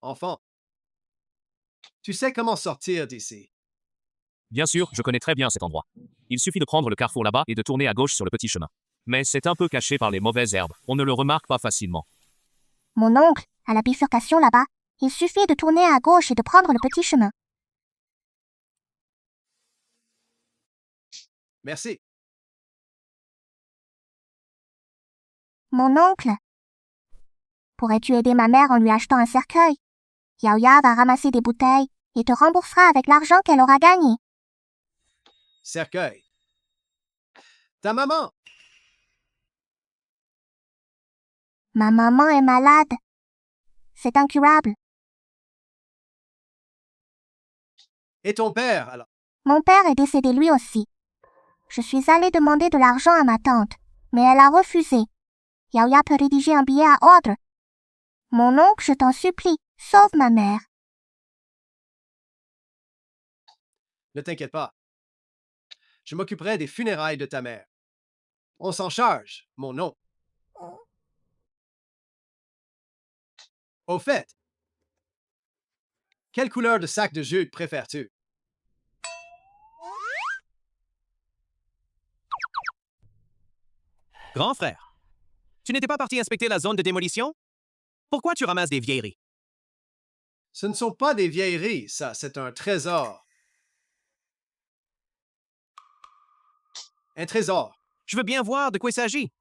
Enfant, tu sais comment sortir d'ici. Bien sûr, je connais très bien cet endroit. Il suffit de prendre le carrefour là-bas et de tourner à gauche sur le petit chemin. Mais c'est un peu caché par les mauvaises herbes. On ne le remarque pas facilement. Mon oncle, à la bifurcation là-bas, il suffit de tourner à gauche et de prendre le petit chemin. Merci. Mon oncle, pourrais-tu aider ma mère en lui achetant un cercueil? Yaoya va ramasser des bouteilles et te remboursera avec l'argent qu'elle aura gagné. Cercueil. Ta maman. Ma maman est malade. C'est incurable. Et ton père, alors? Mon père est décédé lui aussi. Je suis allée demander de l'argent à ma tante, mais elle a refusé. Yaoya peut rédiger un billet à ordre. Mon oncle, je t'en supplie, sauve ma mère. Ne t'inquiète pas. Je m'occuperai des funérailles de ta mère. On s'en charge, mon nom. Au fait, quelle couleur de sac de jus préfères-tu? Grand frère, tu n'étais pas parti inspecter la zone de démolition? Pourquoi tu ramasses des vieilleries? Ce ne sont pas des vieilleries, ça, c'est un trésor. Un trésor. Je veux bien voir de quoi il s'agit.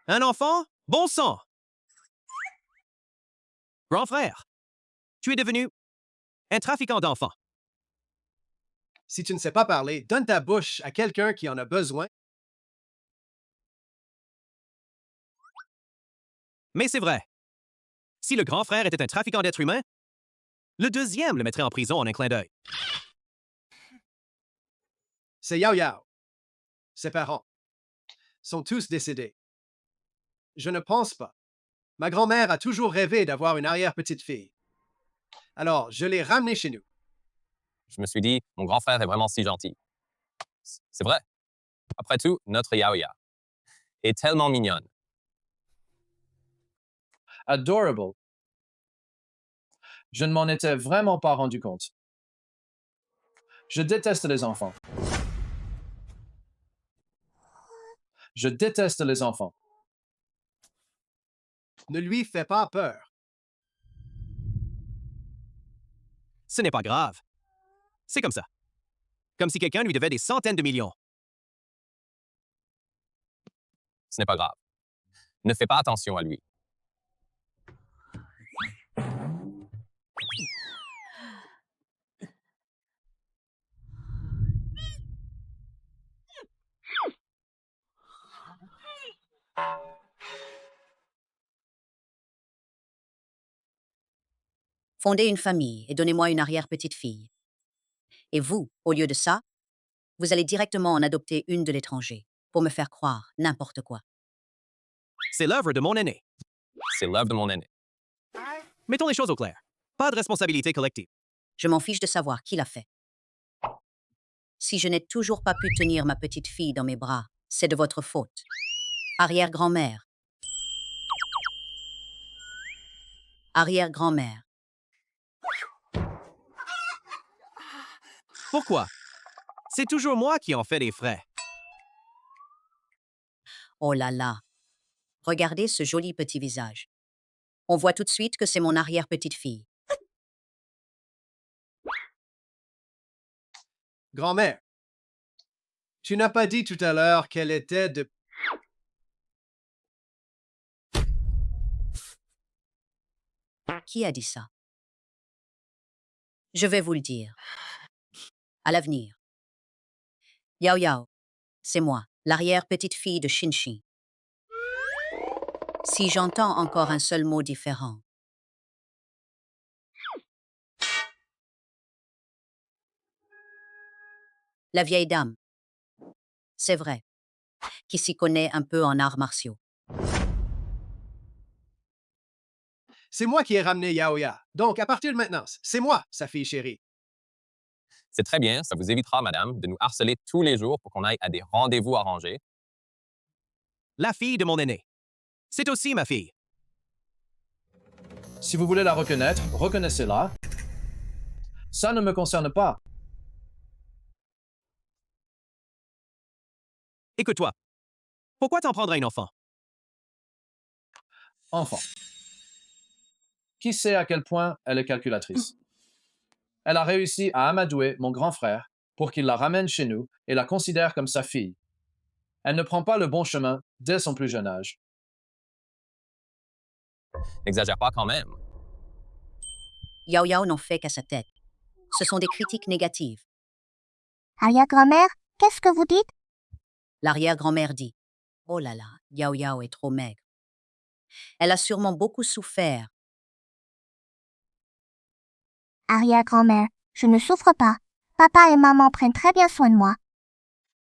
Un enfant? Bon sang! Grand frère, tu es devenu un trafiquant d'enfants. Si tu ne sais pas parler, donne ta bouche à quelqu'un qui en a besoin. Mais c'est vrai. Si le grand frère était un trafiquant d'êtres humains, le deuxième le mettrait en prison en un clin d'œil. C'est Yao Yao. Ses parents sont tous décédés. Je ne pense pas. Ma grand-mère a toujours rêvé d'avoir une arrière-petite-fille. Alors, je l'ai ramenée chez nous. Je me suis dit, mon grand frère est vraiment si gentil. C'est vrai. Après tout, notre Yaoya est tellement mignonne. Adorable. Je ne m'en étais vraiment pas rendu compte. Je déteste les enfants. Je déteste les enfants. Ne lui fais pas peur. Ce n'est pas grave. C'est comme ça. Comme si quelqu'un lui devait des centaines de millions. Ce n'est pas grave. Ne fais pas attention à lui. Fondez une famille et donnez-moi une arrière-petite-fille. Et vous, au lieu de ça, vous allez directement en adopter une de l'étranger, pour me faire croire n'importe quoi. C'est l'œuvre de mon aîné. C'est l'œuvre de mon aîné. Mettons les choses au clair. Pas de responsabilité collective. Je m'en fiche de savoir qui l'a fait. Si je n'ai toujours pas pu tenir ma petite fille dans mes bras, c'est de votre faute. Arrière-grand-mère. Arrière-grand-mère. Pourquoi? C'est toujours moi qui en fais les frais. Oh là là. Regardez ce joli petit visage. On voit tout de suite que c'est mon arrière-petite-fille. Grand-mère, tu n'as pas dit tout à l'heure qu'elle était de... Qui a dit ça? Je vais vous le dire. À l'avenir. Yao Yao, c'est moi, l'arrière-petite-fille de Shinshi. Si j'entends encore un seul mot différent. La vieille dame. C'est vrai. Qui s'y connaît un peu en arts martiaux. C'est moi qui ai ramené Yaoya. Donc, à partir de maintenant, c'est moi, sa fille chérie. C'est très bien, ça vous évitera, madame, de nous harceler tous les jours pour qu'on aille à des rendez-vous arrangés. La fille de mon aîné. C'est aussi ma fille. Si vous voulez la reconnaître, reconnaissez-la. Ça ne me concerne pas. Écoute-toi. Pourquoi t'en prendrais une enfant? Enfant. Qui sait à quel point elle est calculatrice? Elle a réussi à amadouer mon grand frère pour qu'il la ramène chez nous et la considère comme sa fille. Elle ne prend pas le bon chemin dès son plus jeune âge. N'exagère pas quand même. Yao Yao n'en fait qu'à sa tête. Ce sont des critiques négatives. Arrière-grand-mère, qu'est-ce que vous dites? L'arrière-grand-mère dit « Oh là là, Yao Yao est trop maigre. Elle a sûrement beaucoup souffert. Arrière-grand-mère, je ne souffre pas. Papa et maman prennent très bien soin de moi.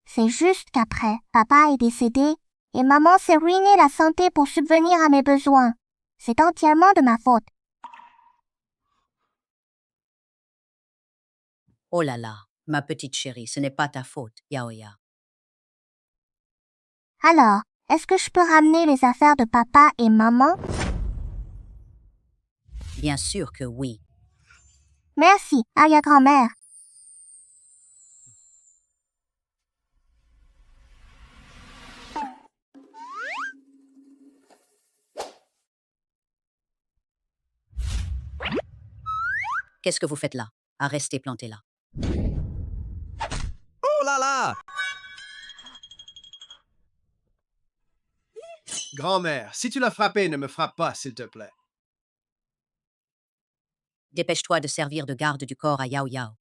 C'est juste qu'après, papa est décédé et maman s'est ruiné la santé pour subvenir à mes besoins. C'est entièrement de ma faute. Oh là là, ma petite chérie, ce n'est pas ta faute, Yao Yao. Alors, est-ce que je peux ramener les affaires de papa et maman? Bien sûr que oui. Merci, arrière-grand-mère. Qu'est-ce que vous faites là? À rester planté là. Oh là là! Grand-mère, si tu l'as frappé, ne me frappe pas, s'il te plaît. Dépêche-toi de servir de garde du corps à Yao Yao.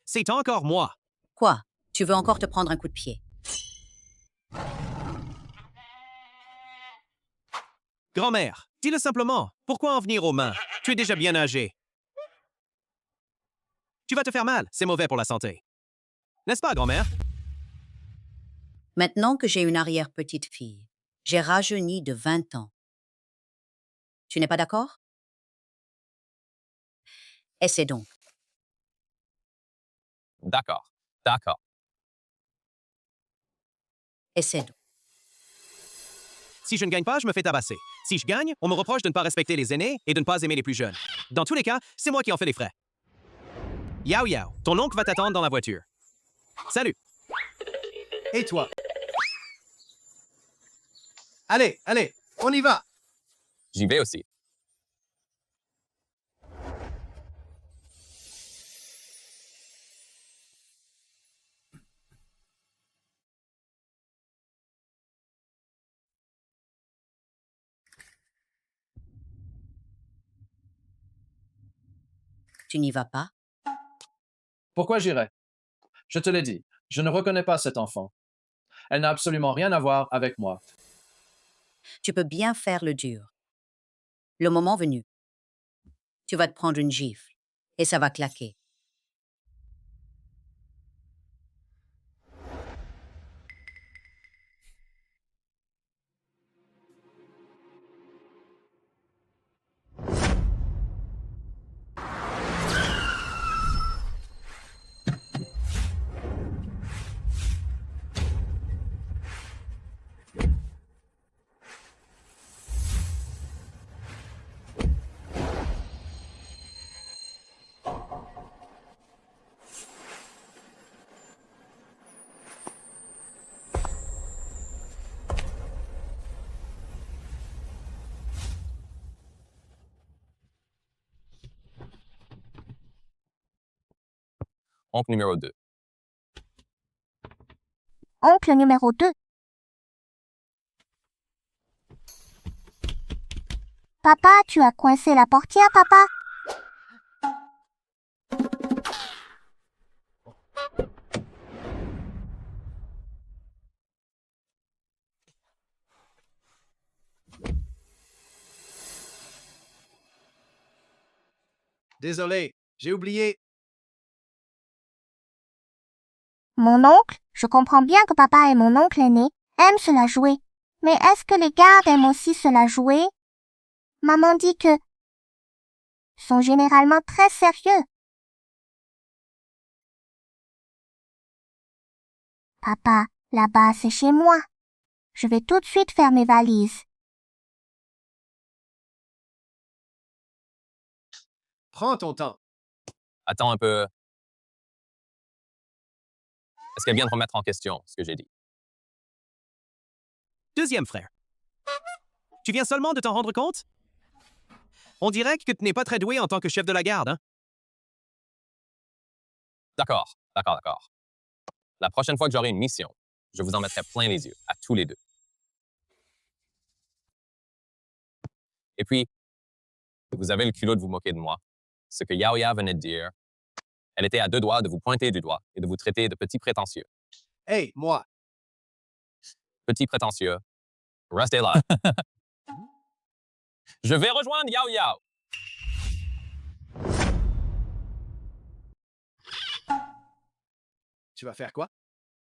C'est encore moi. Quoi? Tu veux encore te prendre un coup de pied? Grand-mère, dis-le simplement. Pourquoi en venir aux mains? Tu es déjà bien âgé. Tu vas te faire mal, c'est mauvais pour la santé. N'est-ce pas, grand-mère? Maintenant que j'ai une arrière-petite-fille, j'ai rajeuni de 20 ans. Tu n'es pas d'accord? Essaie donc. D'accord, d'accord. Essaie donc. Si je ne gagne pas, je me fais tabasser. Si je gagne, on me reproche de ne pas respecter les aînés et de ne pas aimer les plus jeunes. Dans tous les cas, c'est moi qui en fais les frais. Yao Yao, ton oncle va t'attendre dans la voiture. Salut. Et toi? Allez, allez, on y va. J'y vais aussi. Tu n'y vas pas? Pourquoi j'irais? Je te l'ai dit, je ne reconnais pas cet enfant. Elle n'a absolument rien à voir avec moi. Tu peux bien faire le dur. Le moment venu, tu vas te prendre une gifle et ça va claquer. Oncle numéro 2. Oncle numéro 2. Papa, tu as coincé la portière, papa? Désolé, j'ai oublié. Mon oncle, je comprends bien que papa et mon oncle aîné aiment se la jouer. Mais est-ce que les gardes aiment aussi se la jouer? Maman dit que sont généralement très sérieux. Papa, là-bas, c'est chez moi. Je vais tout de suite faire mes valises. Prends ton temps. Attends un peu. Est-ce qu'elle vient de remettre en question ce que j'ai dit? Deuxième frère. Tu viens seulement de t'en rendre compte? On dirait que tu n'es pas très doué en tant que chef de la garde, hein? D'accord. La prochaine fois que j'aurai une mission, je vous en mettrai plein les yeux, à tous les deux. Et puis, vous avez le culot de vous moquer de moi. Ce que Yaoya venait de dire, elle était à deux doigts de vous pointer du doigt et de vous traiter de petit prétentieux. Hey, moi. Petit prétentieux, restez là. Je vais rejoindre Yao Yao. Tu vas faire quoi?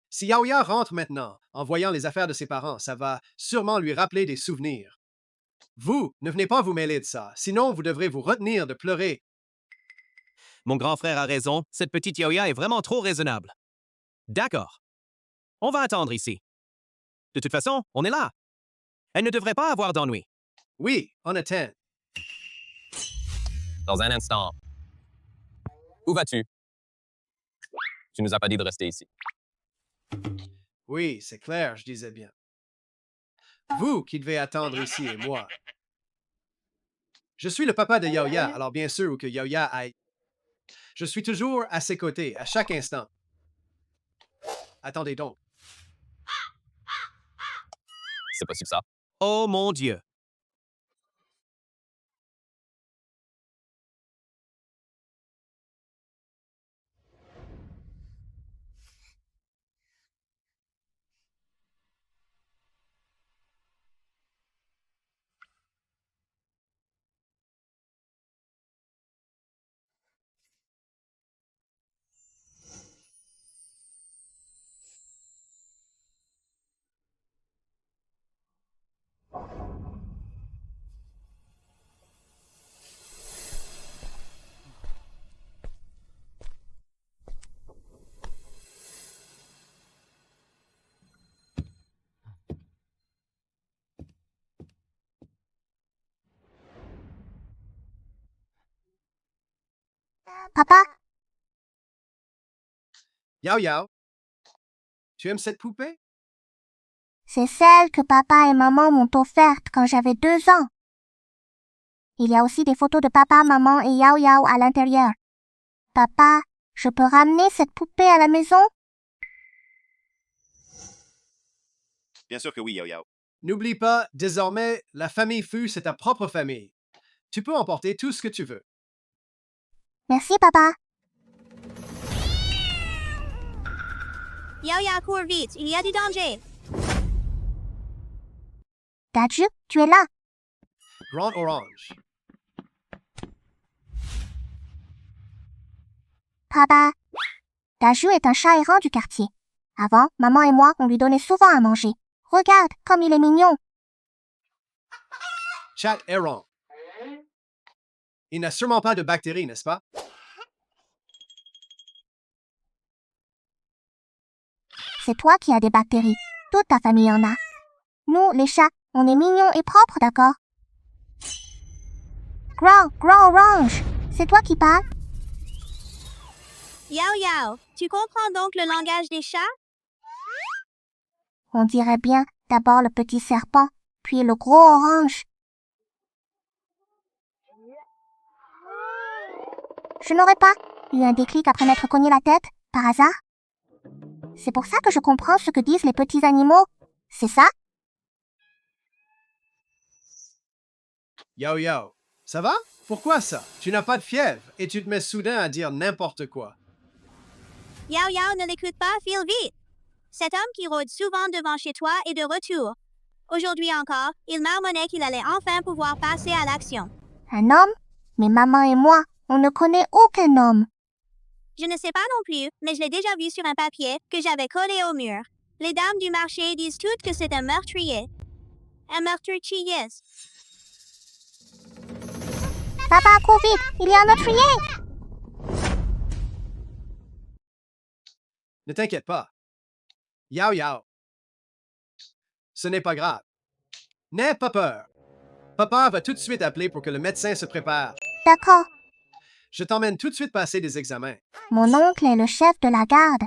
Si Yaoya rentre maintenant, en voyant les affaires de ses parents, ça va sûrement lui rappeler des souvenirs. Vous, ne venez pas vous mêler de ça, sinon vous devrez vous retenir de pleurer. Mon grand frère a raison, cette petite Yaoya est vraiment trop raisonnable. D'accord. On va attendre ici. De toute façon, on est là. Elle ne devrait pas avoir d'ennui. Oui, on attend. Dans un instant. Où vas-tu? Tu nous as pas dit de rester ici. Oui, c'est clair, je disais bien. Vous qui devez attendre ici et moi. Je suis le papa de Yaoya, alors bien sûr que Yaoya aille. Je suis toujours à ses côtés, à chaque instant. Attendez donc. C'est possible ça. Oh mon Dieu. Papa, Yao Yao, tu aimes cette poupée? c'est celle que papa et maman m'ont offerte quand j'avais 2 ans. Il y a aussi des photos de papa, maman et Yao Yao à l'intérieur. Papa, je peux ramener cette poupée à la maison? Bien sûr que oui, Yao Yao. N'oublie pas, désormais, la famille Fu, c'est ta propre famille. Tu peux emporter tout ce que tu veux. Merci, papa. Yaoya, cours vite, il y a du danger. Daju, tu es là. Grand Orange. Papa. Daju est un chat errant du quartier. Avant, maman et moi, on lui donnait souvent à manger. Regarde, comme il est mignon. Chat errant. Il n'a sûrement pas de bactéries, n'est-ce pas? C'est toi qui as des bactéries. Toute ta famille en a. Nous, les chats, on est mignons et propres, d'accord? Grand Orange, c'est toi qui parles? Yao Yao, tu comprends donc le langage des chats? On dirait bien d'abord le petit serpent, puis le gros orange. Je n'aurais pas eu un déclic après m'être cogné la tête, par hasard? C'est pour ça que je comprends ce que disent les petits animaux. C'est ça? Yao Yao, ça va? Pourquoi ça? Tu n'as pas de fièvre et tu te mets soudain à dire n'importe quoi. Yao Yao, ne l'écoute pas, file vite. Cet homme qui rôde souvent devant chez toi est de retour. Aujourd'hui encore, il marmonnait qu'il allait enfin pouvoir passer à l'action. Un homme? Mais maman et moi, on ne connaît aucun homme. Je ne sais pas non plus, mais je l'ai déjà vu sur un papier que j'avais collé au mur. Les dames du marché disent toutes que c'est un meurtrier. Un meurtrier. Papa, cours vite, il y a un meurtrier! Ne t'inquiète pas. Yao Yao. Ce n'est pas grave. N'aie pas peur. Papa va tout de suite appeler pour que le médecin se prépare. D'accord. Je t'emmène tout de suite passer des examens. Mon oncle est le chef de la garde.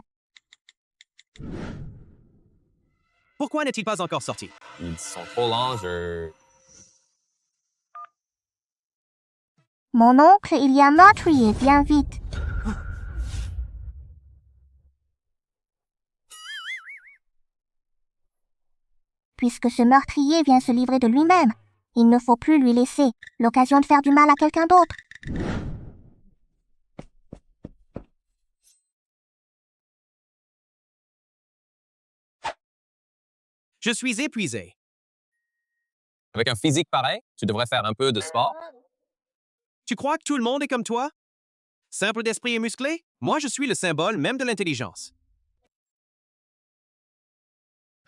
Pourquoi n'est-il pas encore sorti? Ils sont trop lents, Mon oncle, il y a un meurtrier, viens vite. Puisque ce meurtrier vient se livrer de lui-même, il ne faut plus lui laisser l'occasion de faire du mal à quelqu'un d'autre. Je suis épuisé. Avec un physique pareil, tu devrais faire un peu de sport. Tu crois que tout le monde est comme toi? Simple d'esprit et musclé? Moi, je suis le symbole même de l'intelligence.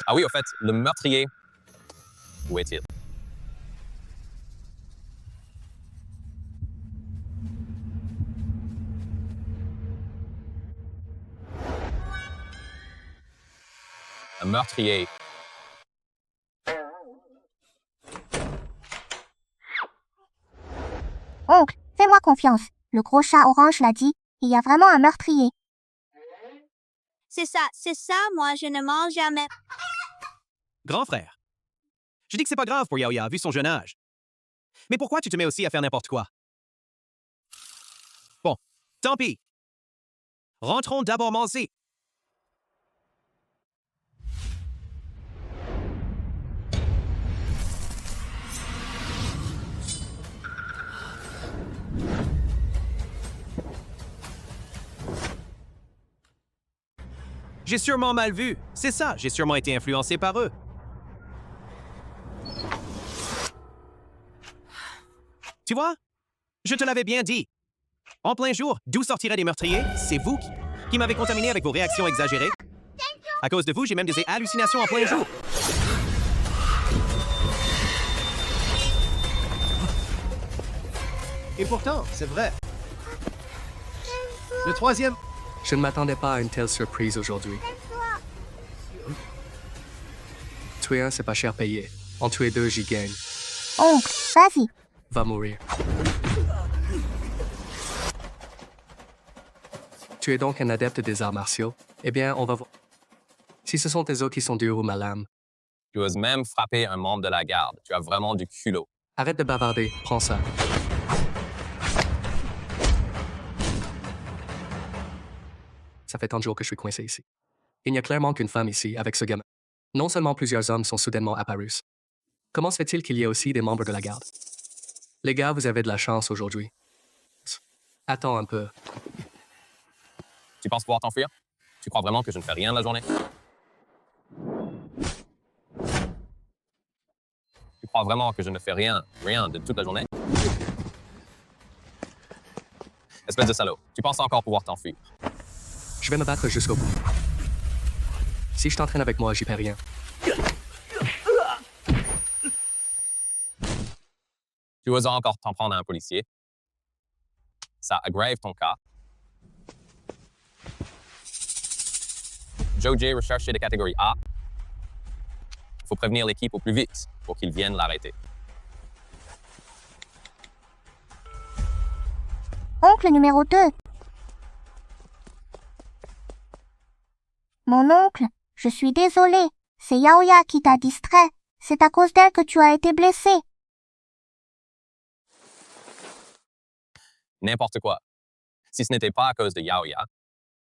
Ah oui, au fait, le meurtrier, où est-il? Un meurtrier. Oncle, fais-moi confiance. Le gros chat orange l'a dit, il y a vraiment un meurtrier. C'est ça, moi, je ne mange jamais. Grand frère. Je dis que c'est pas grave pour Yao Yao, vu son jeune âge. Mais pourquoi tu te mets aussi à faire n'importe quoi? Bon, tant pis. Rentrons d'abord manger. J'ai sûrement mal vu. C'est ça, j'ai sûrement été influencé par eux. Tu vois? Je te l'avais bien dit. En plein jour, d'où sortiraient des meurtriers? C'est vous qui m'avez contaminé avec vos réactions exagérées. À cause de vous, j'ai même des hallucinations en plein jour. Et pourtant, c'est vrai. Le troisième... Je ne m'attendais pas à une telle surprise aujourd'hui. Tuer un, c'est pas cher payé. En tuer deux, j'y gagne. Oncle, vas-y. Va mourir. Tu es donc un adepte des arts martiaux? Eh bien, on va voir. Si ce sont tes os qui sont durs ou ma lame. Tu oses même frapper un membre de la garde. Tu as vraiment du culot. Arrête de bavarder, prends ça. Ça fait tant de jours que je suis coincé ici. Il n'y a clairement qu'une femme ici, avec ce gamin. Non seulement plusieurs hommes sont soudainement apparus. Comment se fait-il qu'il y ait aussi des membres de la garde? Les gars, vous avez de la chance aujourd'hui. Attends un peu. Tu penses pouvoir t'enfuir? Tu crois vraiment que je ne fais rien de la journée? Tu crois vraiment que je ne fais rien de toute la journée? Espèce de salaud, tu penses encore pouvoir t'enfuir? Je vais me battre jusqu'au bout. Si je t'entraîne avec moi, j'y perds rien. Tu oses encore t'en prendre à un policier? Ça aggrave ton cas. Joe J recherché de catégorie A. Il faut prévenir l'équipe au plus vite pour qu'ils viennent l'arrêter. Oncle numéro 2. Mon oncle, je suis désolée. C'est Yaoya qui t'a distrait. C'est à cause d'elle que tu as été blessé. N'importe quoi. Si ce n'était pas à cause de Yaoya,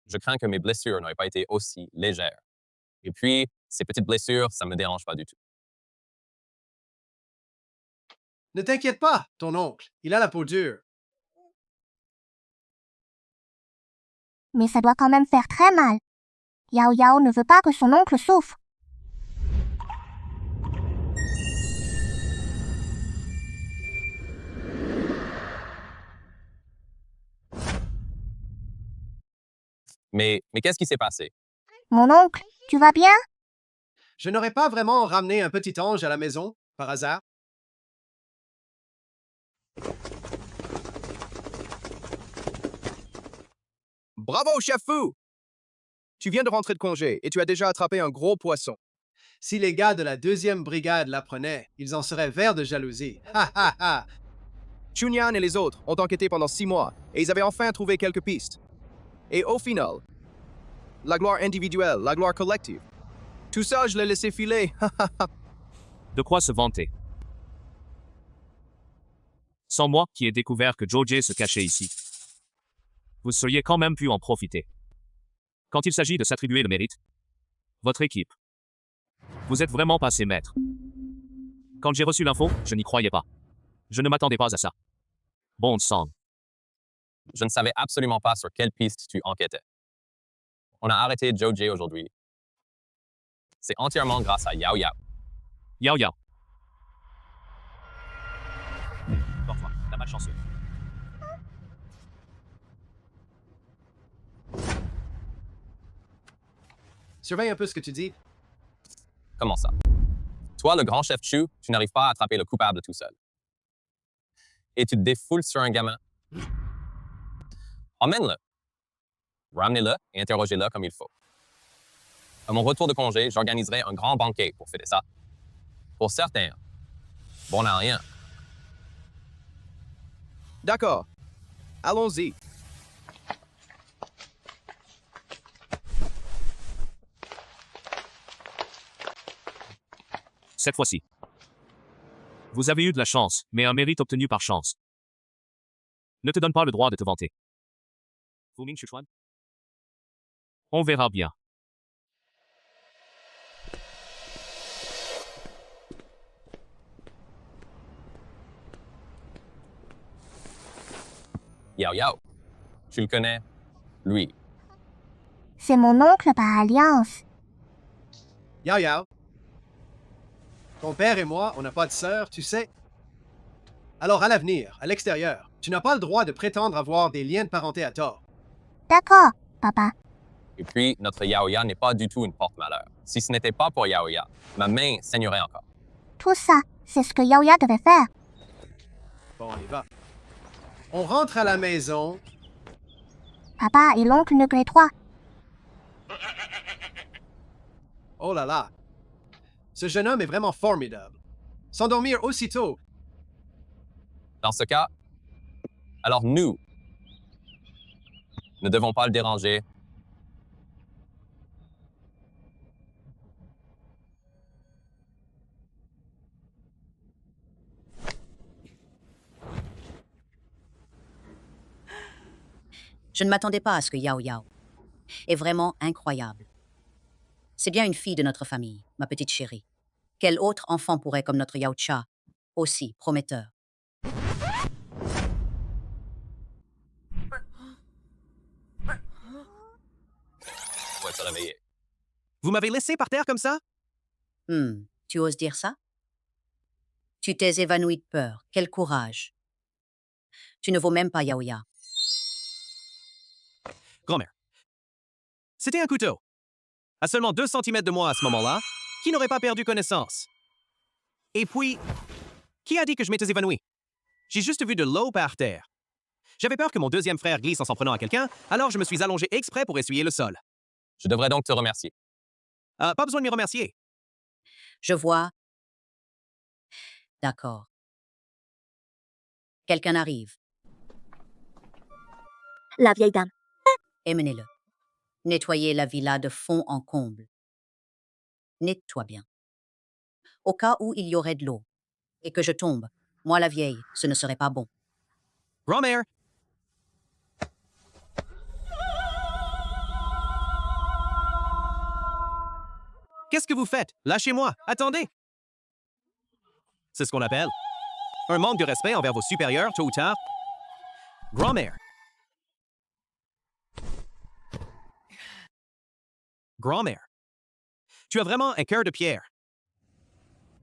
je crains que mes blessures n'aient pas été aussi légères. Et puis, ces petites blessures, ça ne me dérange pas du tout. Ne t'inquiète pas, ton oncle. Il a la peau dure. Mais ça doit quand même faire très mal. Yao Yao ne veut pas que son oncle souffre. Mais qu'est-ce qui s'est passé? Mon oncle, tu vas bien? Je n'aurais pas vraiment ramené un petit ange à la maison, par hasard. Bravo, chef fou! Tu viens de rentrer de congé et tu as déjà attrapé un gros poisson. Si les gars de la 2e brigade l'apprenaient, ils en seraient verts de jalousie. Ha ha ha! Chunyan et les autres ont enquêté pendant 6 mois et ils avaient enfin trouvé quelques pistes. Et au final, la gloire individuelle, la gloire collective. Tout ça, je l'ai laissé filer. De quoi se vanter. Sans moi, qui ai découvert que Joe se cachait ici. Vous seriez quand même pu en profiter. Quand il s'agit de s'attribuer le mérite, votre équipe. Vous êtes vraiment pas ses maîtres. Quand j'ai reçu l'info, je n'y croyais pas. Je ne m'attendais pas à ça. Bon sang. Je ne savais absolument pas sur quelle piste tu enquêtais. On a arrêté Joe aujourd'hui. C'est entièrement grâce à Yao Yao. Yao Yao. Parfois, t'as malchanceux. Surveille un peu ce que tu dis. Comment ça? Toi, le grand chef Chu, tu n'arrives pas à attraper le coupable tout seul. Et tu te défoules sur un gamin. Emmène-le. Ramenez-le et interrogez-le comme il faut. À mon retour de congé, j'organiserai un grand banquet pour fêter ça. Pour certains, bon à rien. D'accord. Allons-y. Cette fois-ci. Vous avez eu de la chance, mais un mérite obtenu par chance. Ne te donne pas le droit de te vanter. Fu Ming Chuchuan? On verra bien. Yao Yao. Tu le connais? Lui. C'est mon oncle par alliance. Yao Yao. Ton père et moi, on n'a pas de sœur, tu sais. Alors à l'avenir, à l'extérieur, tu n'as pas le droit de prétendre avoir des liens de parenté à tort. D'accord, papa. Et puis, notre Yao Ya n'est pas du tout une porte-malheur. Si ce n'était pas pour Yao Ya, ma main saignerait encore. Tout ça, c'est ce que Yaoya devait faire. Bon, on y va. On rentre à la maison. Papa et l'oncle ne gré 3. Oh là là. Ce jeune homme est vraiment formidable. S'endormir aussitôt. Dans ce cas, alors nous ne devons pas le déranger. Je ne m'attendais pas à ce que Yao Yao est vraiment incroyable. C'est bien une fille de notre famille, ma petite chérie. Quel autre enfant pourrait, comme notre Yao Cha, aussi prometteur? Faut se réveiller. Vous m'avez laissé par terre comme ça? Tu oses dire ça? Tu t'es évanoui de peur. Quel courage. Tu ne vaux même pas Yaoya. Grand-mère. C'était un couteau. À seulement 2 centimètres de moi à ce moment-là, qui n'aurait pas perdu connaissance? Et puis, qui a dit que je m'étais évanoui? J'ai juste vu de l'eau par terre. J'avais peur que mon deuxième frère glisse en s'en prenant à quelqu'un, alors je me suis allongé exprès pour essuyer le sol. Je devrais donc te remercier. Pas besoin de me remercier. Je vois. D'accord. Quelqu'un arrive. La vieille dame. Emmenez-le. Nettoyez la villa de fond en comble. Nettoie bien. Au cas où il y aurait de l'eau et que je tombe, moi la vieille, ce ne serait pas bon. Grand-mère! Qu'est-ce que vous faites? Lâchez-moi! Attendez! C'est ce qu'on appelle un manque de respect envers vos supérieurs, tôt ou tard. Grand-mère! Grand-mère, tu as vraiment un cœur de pierre.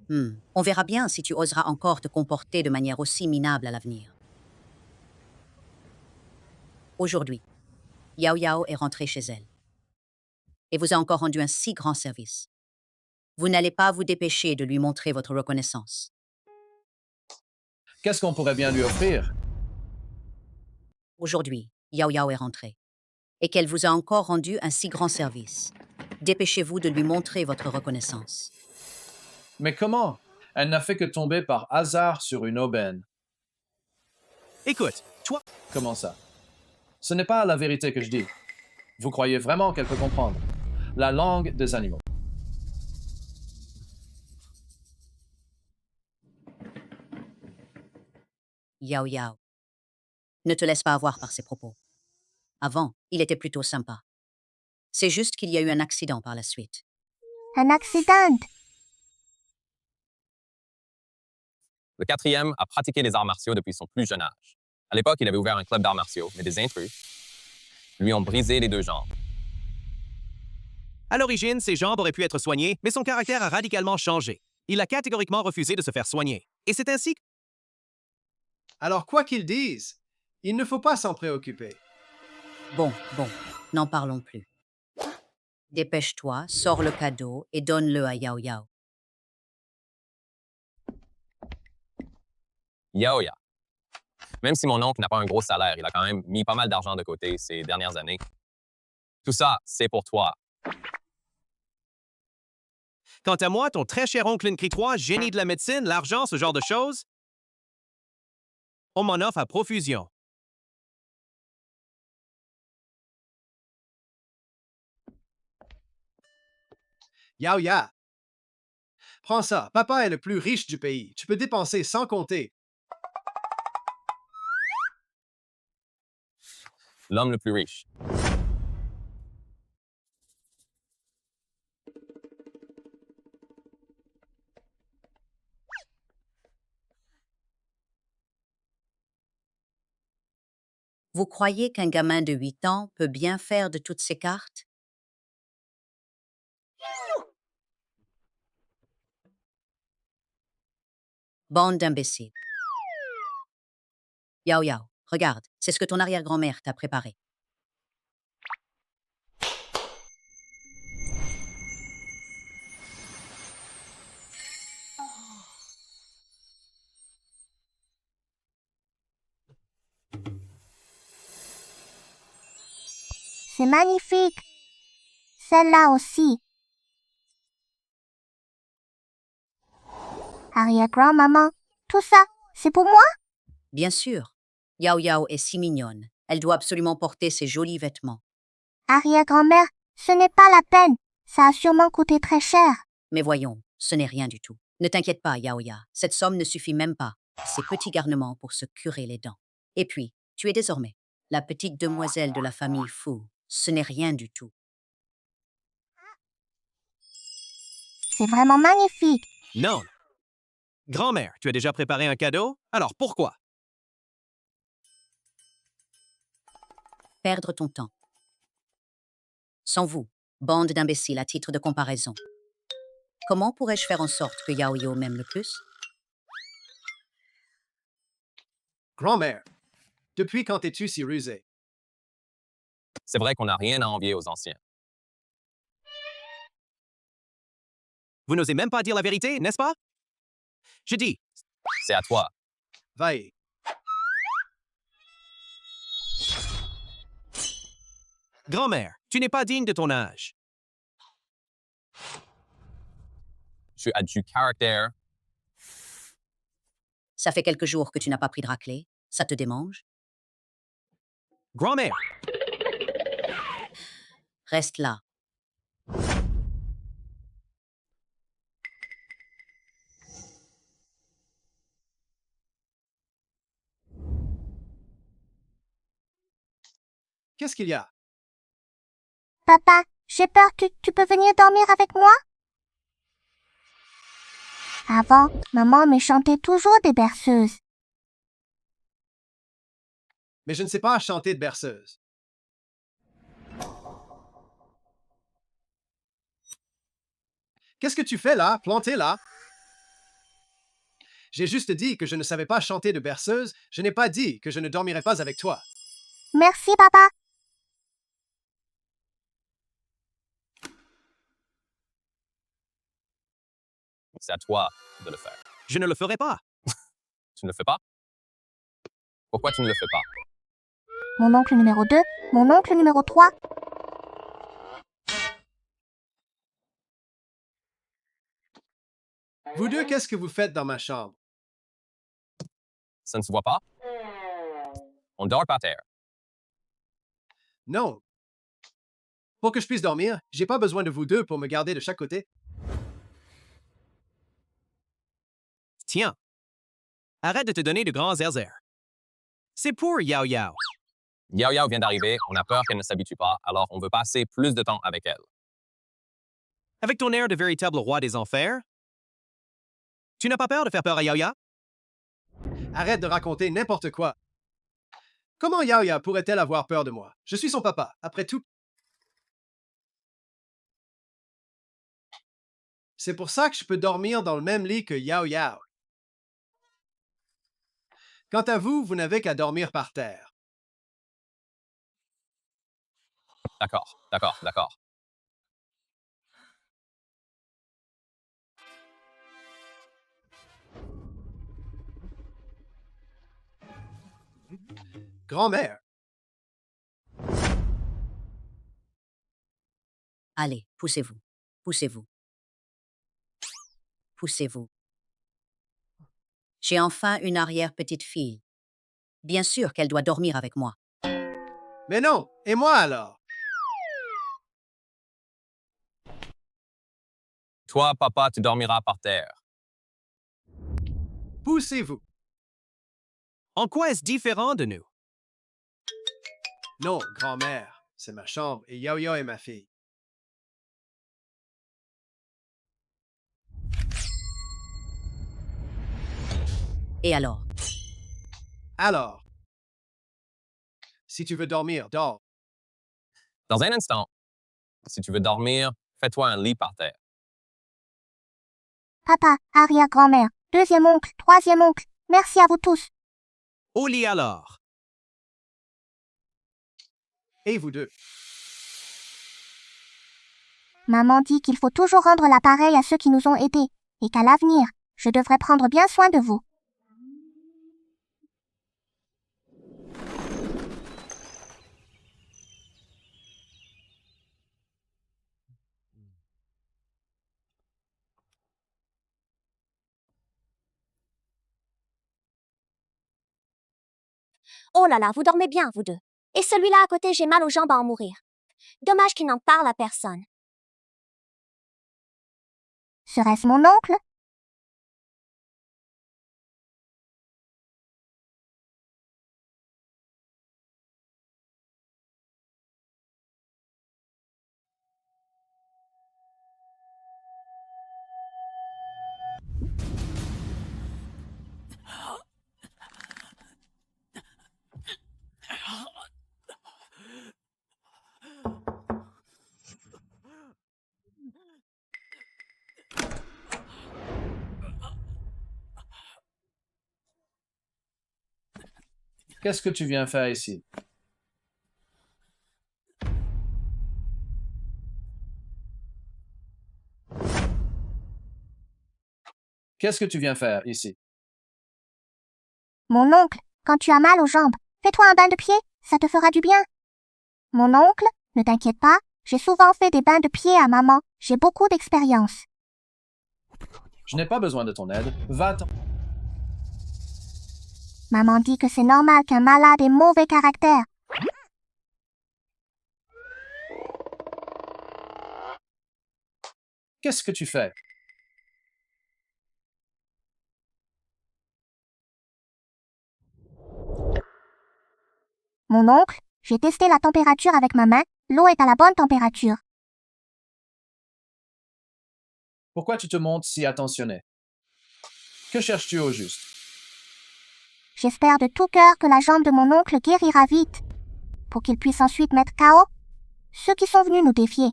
On verra bien si tu oseras encore te comporter de manière aussi minable à l'avenir. Aujourd'hui, Yao Yao est rentrée chez elle et vous a encore rendu un si grand service. Vous n'allez pas vous dépêcher de lui montrer votre reconnaissance. Qu'est-ce qu'on pourrait bien lui offrir? Aujourd'hui, Yao Yao est rentrée et qu'elle vous a encore rendu un si grand service. Dépêchez-vous de lui montrer votre reconnaissance. Mais comment? Elle n'a fait que tomber par hasard sur une aubaine. Écoute, toi, Comment ça? Ce n'est pas la vérité que je dis. Vous croyez vraiment qu'elle peut comprendre la langue des animaux? Yao Yao. Ne te laisse pas avoir par ses propos. Avant, il était plutôt sympa. C'est juste qu'il y a eu un accident par la suite. Un accident. Le quatrième a pratiqué les arts martiaux depuis son plus jeune âge. À l'époque, il avait ouvert un club d'arts martiaux, mais des intrus lui ont brisé les 2 jambes. à l'origine, ses jambes auraient pu être soignées, mais son caractère a radicalement changé. Il a catégoriquement refusé de se faire soigner. Et c'est ainsi que... Alors, quoi qu'ils disent, il ne faut pas s'en préoccuper. Bon, n'en parlons plus. Dépêche-toi, sors le cadeau et donne-le à Yao Yao. Yaoya. Même si mon oncle n'a pas un gros salaire, il a quand même mis pas mal d'argent de côté ces dernières années. Tout ça, c'est pour toi. Quant à moi, ton très cher oncle Nkri 3, génie de la médecine, l'argent, ce genre de choses, on m'en offre à profusion. Yao Ya. Prends ça. Papa est le plus riche du pays. Tu peux dépenser sans compter. L'homme le plus riche. Vous croyez qu'un gamin de 8 ans peut bien faire de toutes ces cartes? Bande d'imbéciles. Yao Yao, regarde, c'est ce que ton arrière-grand-mère t'a préparé. C'est magnifique. Celle-là aussi. Arrière-grand-maman, tout ça, c'est pour moi? Bien sûr. Yao Yao est si mignonne. Elle doit absolument porter ces jolis vêtements. Arrière-grand-mère, ce n'est pas la peine. Ça a sûrement coûté très cher. Mais voyons, ce n'est rien du tout. Ne t'inquiète pas, Yao Ya. Cette somme ne suffit même pas. Ces petits garnements pour se curer les dents. Et puis, tu es désormais la petite demoiselle de la famille Fu. Ce n'est rien du tout. C'est vraiment magnifique. Non. Grand-mère, tu as déjà préparé un cadeau? Alors pourquoi? Perdre ton temps. Sans vous, bande d'imbéciles à titre de comparaison. Comment pourrais-je faire en sorte que Yao Yao m'aime le plus? Grand-mère, depuis quand es-tu si rusée? C'est vrai qu'on n'a rien à envier aux anciens. Vous n'osez même pas dire la vérité, n'est-ce pas? Je dis, C'est à toi. Vaille. grand-mère, tu n'es pas digne de ton âge. Tu as du caractère. Ça fait quelques jours que tu n'as pas pris de raclée. Ça te démange? Grand-mère, Reste là. Qu'est-ce qu'il y a? Papa, j'ai peur. Tu peux venir dormir avec moi? Avant, maman me chantait toujours des berceuses. Mais je ne sais pas chanter de berceuse. Qu'est-ce que tu fais là, planté là? J'ai juste dit que je ne savais pas chanter de berceuse. Je n'ai pas dit que je ne dormirais pas avec toi. Merci, papa. C'est à toi de le faire. je ne le ferai pas. Tu ne le fais pas? Pourquoi tu ne le fais pas? Mon oncle numéro 2 Mon oncle numéro 3. Vous deux, qu'est-ce que vous faites dans ma chambre? Ça ne se voit pas? On dort par terre. Non. Pour que je puisse dormir, j'ai pas besoin de vous deux pour me garder de chaque côté. Tiens. Arrête de te donner de grands airs. C'est pour Yao Yao. Yao Yao vient d'arriver, on a peur qu'elle ne s'habitue pas, alors on veut passer plus de temps avec elle. Avec ton air de véritable roi des enfers, tu n'as pas peur de faire peur à Yao Yao? Arrête de raconter n'importe quoi. Comment Yao Yao pourrait-elle avoir peur de moi? Je suis son papa, après tout. C'est pour ça que je peux dormir dans le même lit que Yao Yao. Quant à vous, vous n'avez qu'à dormir par terre. D'accord, d'accord, d'accord. Grand-mère, Allez, poussez-vous. Poussez-vous. Poussez-vous. J'ai enfin une arrière-petite-fille. Bien sûr qu'elle doit dormir avec moi. mais non, et moi alors? Toi, papa, tu dormiras par terre. Poussez-vous. En quoi est-ce différent de nous? Non, grand-mère, c'est ma chambre et Yao Yao est ma fille. Et alors? Alors, si tu veux dormir, dors. Dans un instant, si tu veux dormir, fais-toi un lit par terre. Papa, arrière-grand-mère, deuxième oncle, troisième oncle. Merci à vous tous. Au lit alors. Et vous deux. Maman dit qu'il faut toujours rendre l'appareil à ceux qui nous ont aidés, et qu'à l'avenir, je devrais prendre bien soin de vous. Oh là là, vous dormez bien, vous deux. Et celui-là à côté, j'ai mal aux jambes à en mourir. Dommage qu'il n'en parle à personne. Serait-ce mon oncle? Qu'est-ce que tu viens faire ici? Qu'est-ce que tu viens faire ici? Mon oncle, quand tu as mal aux jambes, fais-toi un bain de pied, ça te fera du bien. Mon oncle, ne t'inquiète pas, j'ai souvent fait des bains de pied à maman, j'ai beaucoup d'expérience. Je n'ai pas besoin de ton aide. Va-t'en. Maman dit que c'est normal qu'un malade ait mauvais caractère. Qu'est-ce que tu fais? Mon oncle, j'ai testé la température avec ma main, l'eau est à la bonne température. Pourquoi tu te montres si attentionné? Que cherches-tu au juste? J'espère de tout cœur que la jambe de mon oncle guérira vite, pour qu'il puisse ensuite mettre KO ceux qui sont venus nous défier.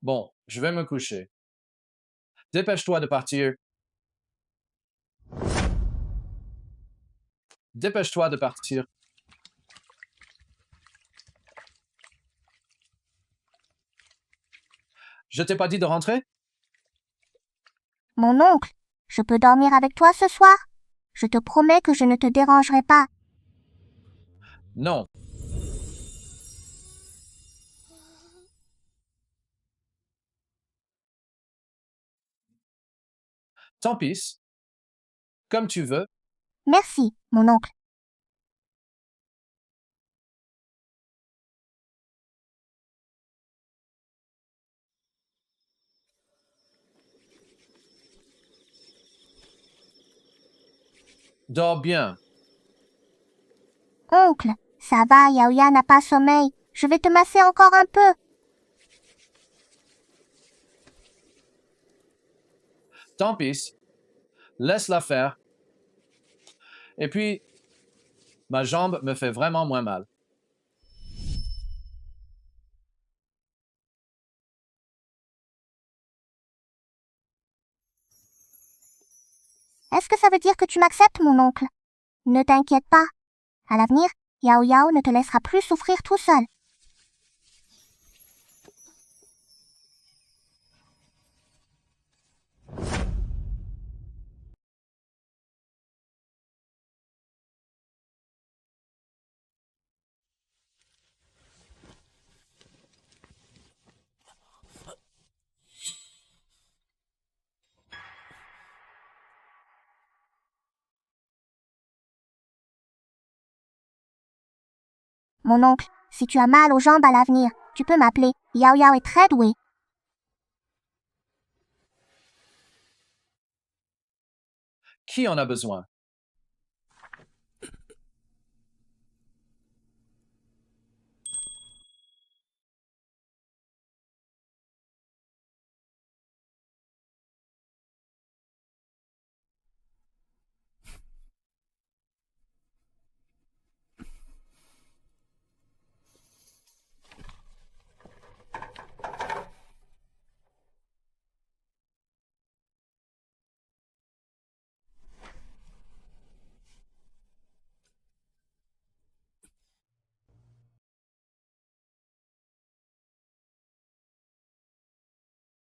Bon, je vais me coucher. Dépêche-toi de partir. Dépêche-toi de partir. Je t'ai pas dit de rentrer? Mon oncle, je peux dormir avec toi ce soir? Je te promets que je ne te dérangerai pas. Non. Tant pis. Comme tu veux. Merci, mon oncle. Dors bien. Oncle, ça va, Yaoya n'a pas sommeil. Je vais te masser encore un peu. Tant pis. Laisse-la faire. Et puis, ma jambe me fait vraiment moins mal. Est-ce que ça veut dire que tu m'acceptes, mon oncle? Ne t'inquiète pas. À l'avenir, Yao Yao ne te laissera plus souffrir tout seul. Mon oncle, si tu as mal aux jambes à l'avenir, tu peux m'appeler. Yao Yao est très doué. Qui en a besoin?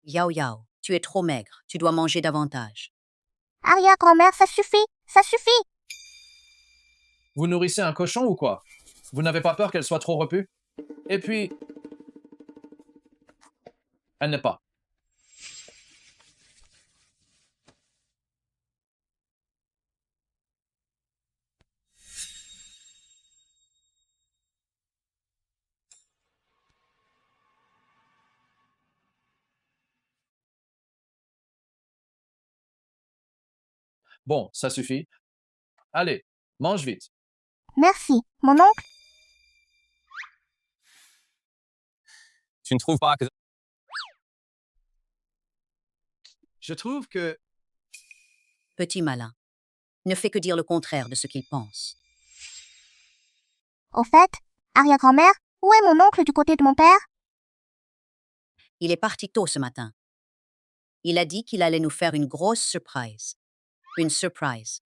Yao Yao, tu es trop maigre. Tu dois manger davantage. Arrière-grand-mère, ça suffit, ça suffit. Vous nourrissez un cochon ou quoi? Vous n'avez pas peur qu'elle soit trop repue? Et puis, elle n'est pas. Bon, ça suffit. Allez, mange vite. Merci, mon oncle. Tu ne trouves pas que... Je trouve que Petit malin. Ne fait que dire le contraire de ce qu'il pense. Au fait, arrière-grand-mère, où est mon oncle du côté de mon père? Il est parti tôt ce matin. Il a dit qu'il allait nous faire une grosse surprise. Une surprise.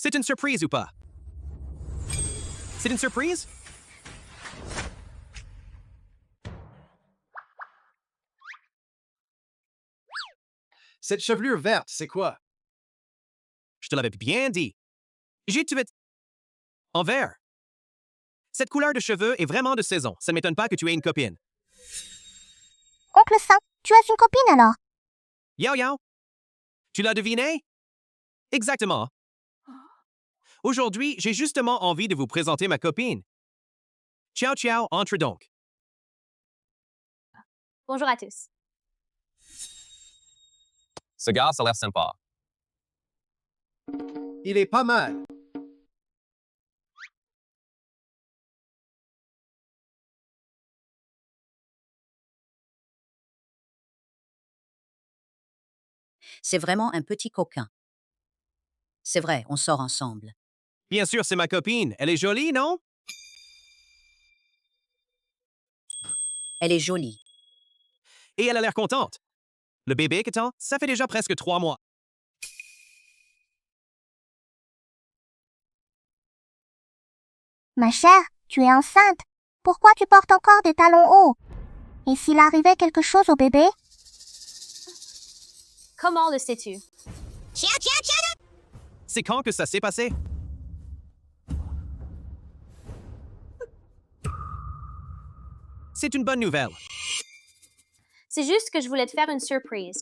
C'est une surprise ou pas? C'est une surprise? cette chevelure verte, c'est quoi? Je te l'avais bien dit. J'ai tué en vert. Cette couleur de cheveux est vraiment de saison. Ça ne m'étonne pas que tu aies une copine. Oncle Saint, tu as une copine alors? Yao Yao? Tu l'as deviné? Exactement. Aujourd'hui, j'ai justement envie de vous présenter ma copine. Ciao Ciao, entre donc. Bonjour à tous. Ce gars, ça a l'air sympa. Il est pas mal. C'est vraiment un petit coquin. C'est vrai, on sort ensemble. Bien sûr, c'est ma copine. Elle est jolie, non? Elle est jolie. Et elle a l'air contente. Le bébé qu'attend, ça fait déjà presque 3 mois. Ma chère, tu es enceinte. Pourquoi tu portes encore des talons hauts? Et s'il arrivait quelque chose au bébé? Comment le sais-tu? C'est quand que ça s'est passé? C'est une bonne nouvelle. C'est juste que je voulais te faire une surprise.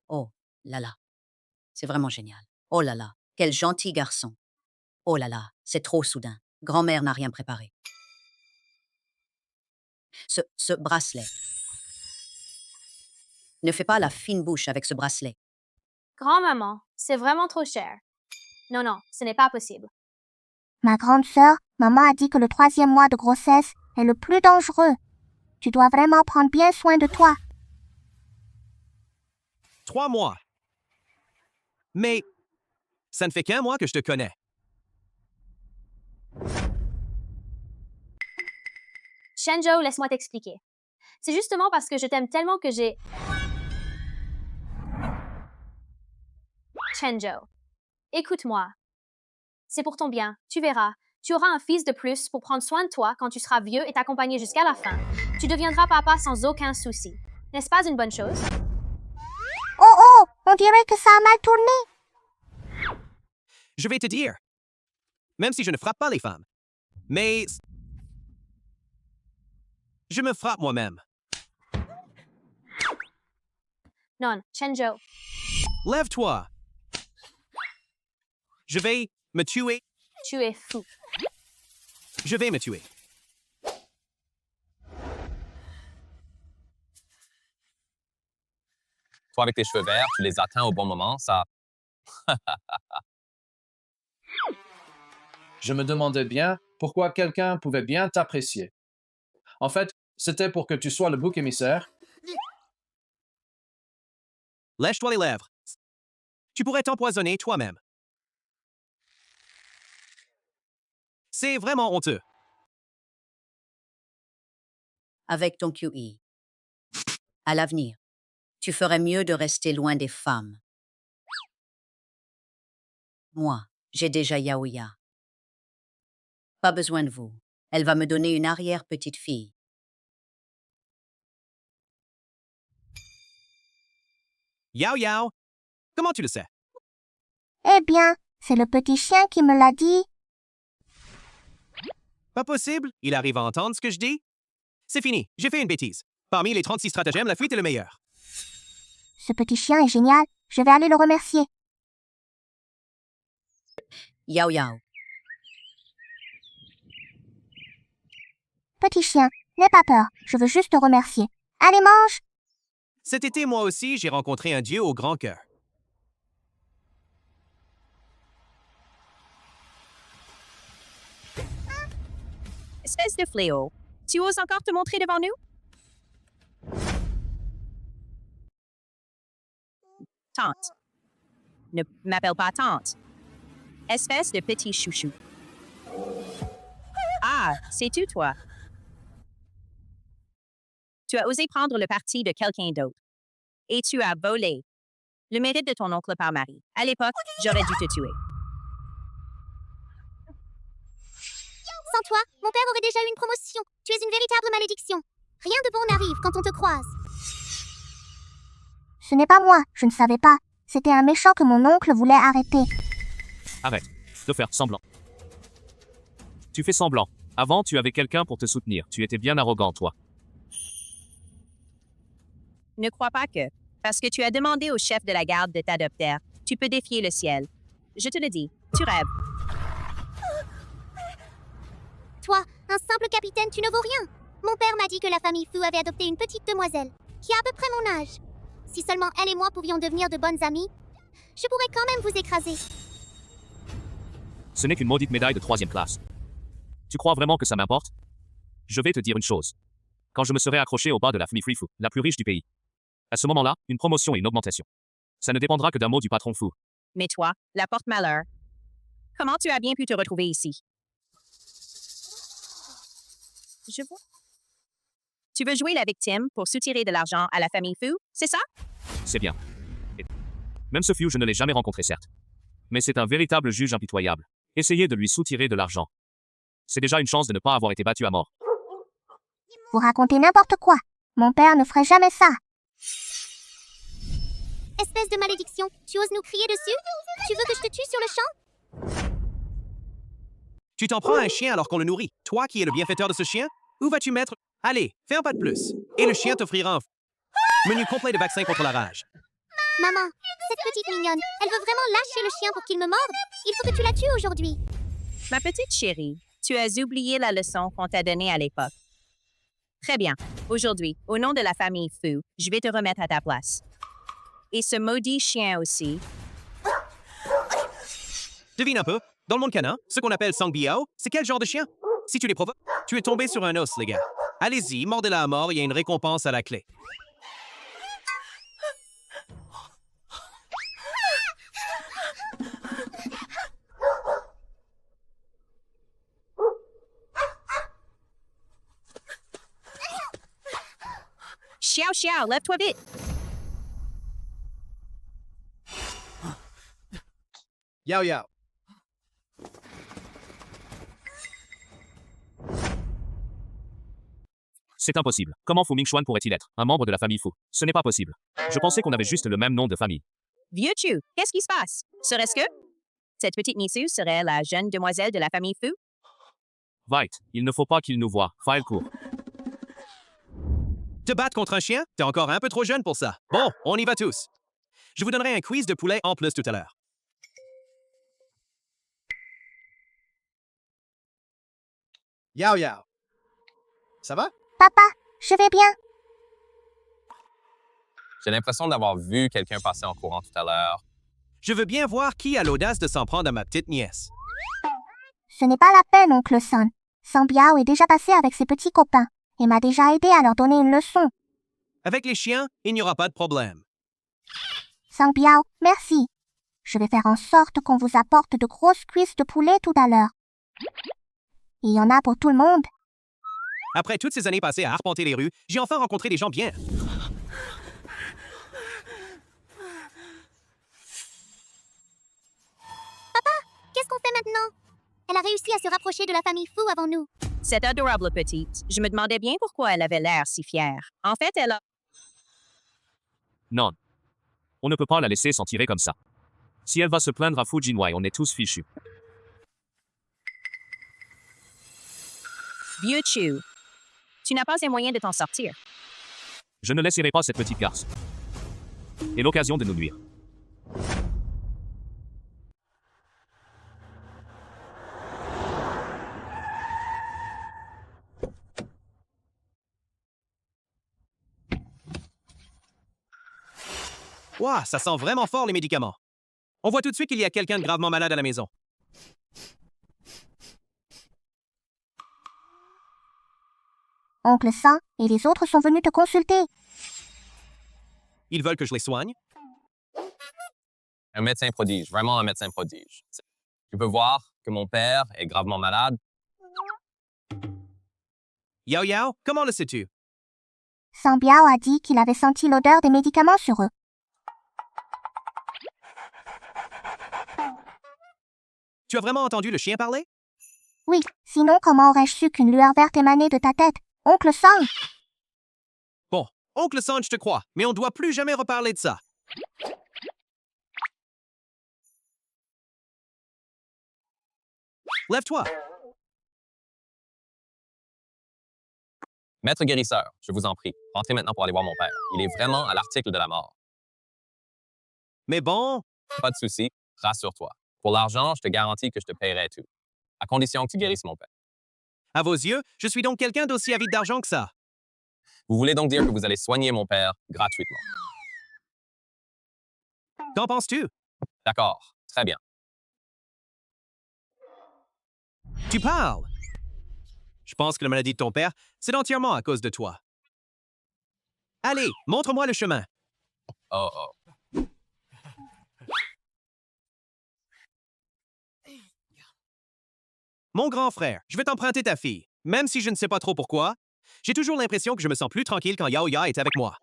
Oh là là. C'est vraiment génial. Oh là là. Quel gentil garçon. Oh là là. C'est trop soudain. Grand-mère n'a rien préparé. Ce bracelet. Ne fais pas la fine bouche avec ce bracelet. Grand-maman, c'est vraiment trop cher. Non, non, ce n'est pas possible. Ma grande sœur, maman a dit que le 3e mois de grossesse est le plus dangereux. Tu dois vraiment prendre bien soin de toi. 3 mois. Mais ça ne fait qu'un mois que je te connais. Shenjo, laisse-moi t'expliquer. C'est justement parce que je t'aime tellement que j'ai... Shenjo, écoute-moi. C'est pour ton bien, tu verras. Tu auras un fils de plus pour prendre soin de toi quand tu seras vieux et t'accompagner jusqu'à la fin. Tu deviendras papa sans aucun souci. N'est-ce pas une bonne chose? Oh oh, on dirait que ça a mal tourné. Je vais te dire. Même si je ne frappe pas les femmes. Mais je me frappe moi-même. Non, Shenjo. Lève-toi. Je vais me tuer. Tu es fou. Je vais me tuer. Toi, avec tes cheveux verts, tu les atteins au bon moment, ça... Je me demandais bien pourquoi quelqu'un pouvait bien t'apprécier. En fait, c'était pour que tu sois le bouc émissaire. Lèche-toi les lèvres. Tu pourrais t'empoisonner toi-même. C'est vraiment honteux. Avec ton QI. À l'avenir, tu ferais mieux de rester loin des femmes. Moi, j'ai déjà Yaoya. Pas besoin de vous. Elle va me donner une arrière-petite-fille. Yao Yao, comment tu le sais? Eh bien, c'est le petit chien qui me l'a dit. Pas possible, il arrive à entendre ce que je dis. C'est fini, j'ai fait une bêtise. Parmi les 36 stratagèmes, la fuite est le meilleur. Ce petit chien est génial. Je vais aller le remercier. Yao Yao. Petit chien, n'aie pas peur. Je veux juste te remercier. Allez, mange. Cet été, moi aussi, j'ai rencontré un dieu au grand cœur. Espèce de fléau, tu oses encore te montrer devant nous? Tante. Ne m'appelle pas tante. Espèce de petit chouchou. Ah, c'est tu, toi. Tu as osé prendre le parti de quelqu'un d'autre. Et tu as volé le mérite de ton oncle par mari. À l'époque, j'aurais dû te tuer. Sans toi, mon père aurait déjà eu une promotion. Tu es une véritable malédiction. Rien de bon n'arrive quand on te croise. Ce n'est pas moi. Je ne savais pas. C'était un méchant que mon oncle voulait arrêter. Arrête de faire semblant. Tu fais semblant. Avant, tu avais quelqu'un pour te soutenir. Tu étais bien arrogant, toi. Ne crois pas que, parce que tu as demandé au chef de la garde de t'adopter, tu peux défier le ciel. Je te le dis, tu rêves. Toi, un simple capitaine, tu ne vaux rien. Mon père m'a dit que la famille Fu avait adopté une petite demoiselle, qui a à peu près mon âge. Si seulement elle et moi pouvions devenir de bonnes amies, je pourrais quand même vous écraser. Ce n'est qu'une maudite médaille de 3e classe. Tu crois vraiment que ça m'importe? Je vais te dire une chose. Quand je me serai accroché au bas de la famille Fu, la plus riche du pays, à ce moment-là, une promotion et une augmentation. Ça ne dépendra que d'un mot du patron Fu. Mais toi, la porte-malheur. Comment tu as bien pu te retrouver ici? Je vois. Tu veux jouer la victime pour soutirer de l'argent à la famille Fu, c'est ça? C'est bien. Et même ce Fu, je ne l'ai jamais rencontré, certes. Mais c'est un véritable juge impitoyable. Essayez de lui soutirer de l'argent. C'est déjà une chance de ne pas avoir été battu à mort. Vous racontez n'importe quoi. Mon père ne ferait jamais ça. Espèce de malédiction, tu oses nous crier dessus? Tu veux que je te tue sur le champ? Tu t'en prends à un chien alors qu'on le nourrit. Toi qui es le bienfaiteur de ce chien, où vas-tu mettre? Allez, fais un pas de plus. Et le chien t'offrira un menu complet de vaccins contre la rage. Maman, cette petite mignonne, elle veut vraiment lâcher le chien pour qu'il me morde. Il faut que tu la tues aujourd'hui. Ma petite chérie, tu as oublié la leçon qu'on t'a donnée à l'époque. Très bien. Aujourd'hui, au nom de la famille Fu, je vais te remettre à ta place. Et ce maudit chien aussi. Devine un peu. Dans le monde canin, ce qu'on appelle Sang Biao, c'est quel genre de chien? Si tu les provoques, tu es tombé sur un os, les gars. Allez-y, mordez-la à mort, il y a une récompense à la clé. Xiao Xiao, lève-toi vite! Yao Yao. C'est impossible. Comment Fu Mingxuan pourrait-il être un membre de la famille Fu? Ce n'est pas possible. Je pensais qu'on avait juste le même nom de famille. Vieux Chu, qu'est-ce qui se passe? Serait-ce que cette petite Nisu serait la jeune demoiselle de la famille Fu? Vite, il ne faut pas qu'il nous voie. File court. Te battre contre un chien? T'es encore un peu trop jeune pour ça. Bon, on y va tous. Je vous donnerai un quiz de poulet en plus tout à l'heure. Yao Yao. Ça va? Papa, je vais bien. J'ai l'impression d'avoir vu quelqu'un passer en courant tout à l'heure. Je veux bien voir qui a l'audace de s'en prendre à ma petite nièce. Ce n'est pas la peine, oncle Son. Sang Biao est déjà passé avec ses petits copains et m'a déjà aidé à leur donner une leçon. Avec les chiens, il n'y aura pas de problème. Sang Biao, merci. Je vais faire en sorte qu'on vous apporte de grosses cuisses de poulet tout à l'heure. Il y en a pour tout le monde. Après toutes ces années passées à arpenter les rues, j'ai enfin rencontré des gens bien. Qu'est-ce qu'on fait maintenant? Elle a réussi à se rapprocher de la famille Fu avant nous. Cette adorable petite, je me demandais bien pourquoi elle avait l'air si fière. En fait, elle a... Non. On ne peut pas la laisser s'en tirer comme ça. Si elle va se plaindre à Fu Jinwei, on est tous fichus. Vieux Chu, tu n'as pas les moyens de t'en sortir. Je ne laisserai pas cette petite garce. Et l'occasion de nous nuire. Ouah, ça sent vraiment fort les médicaments. On voit tout de suite qu'il y a quelqu'un de gravement malade à la maison. Oncle San et les autres sont venus te consulter. Ils veulent que je les soigne? Un médecin prodige, vraiment un médecin prodige. Tu peux voir que mon père est gravement malade. Yao Yao, comment le sais-tu? Sang Biao a dit qu'il avait senti l'odeur des médicaments sur eux. Tu as vraiment entendu le chien parler? Oui, sinon comment aurais-je su qu'une lueur verte émanait de ta tête, oncle Sang? Bon, oncle San, je te crois, mais on ne doit plus jamais reparler de ça. Lève-toi. Maître guérisseur, je vous en prie, rentrez maintenant pour aller voir mon père. Il est vraiment à l'article de la mort. Mais bon, Pas de souci, rassure-toi. Pour l'argent, je te garantis que je te paierai tout. À condition que tu guérisses mon père. à vos yeux, je suis donc quelqu'un d'aussi avide d'argent que ça. Vous voulez donc dire que vous allez soigner mon père gratuitement? Qu'en penses-tu? D'accord, très bien. Tu parles. Je pense que la maladie de ton père, c'est entièrement à cause de toi. Allez, montre-moi le chemin. Oh, oh. Mon grand frère, je vais t'emprunter ta fille. Même si je ne sais pas trop pourquoi, j'ai toujours l'impression que je me sens plus tranquille quand Yao Ya est avec moi.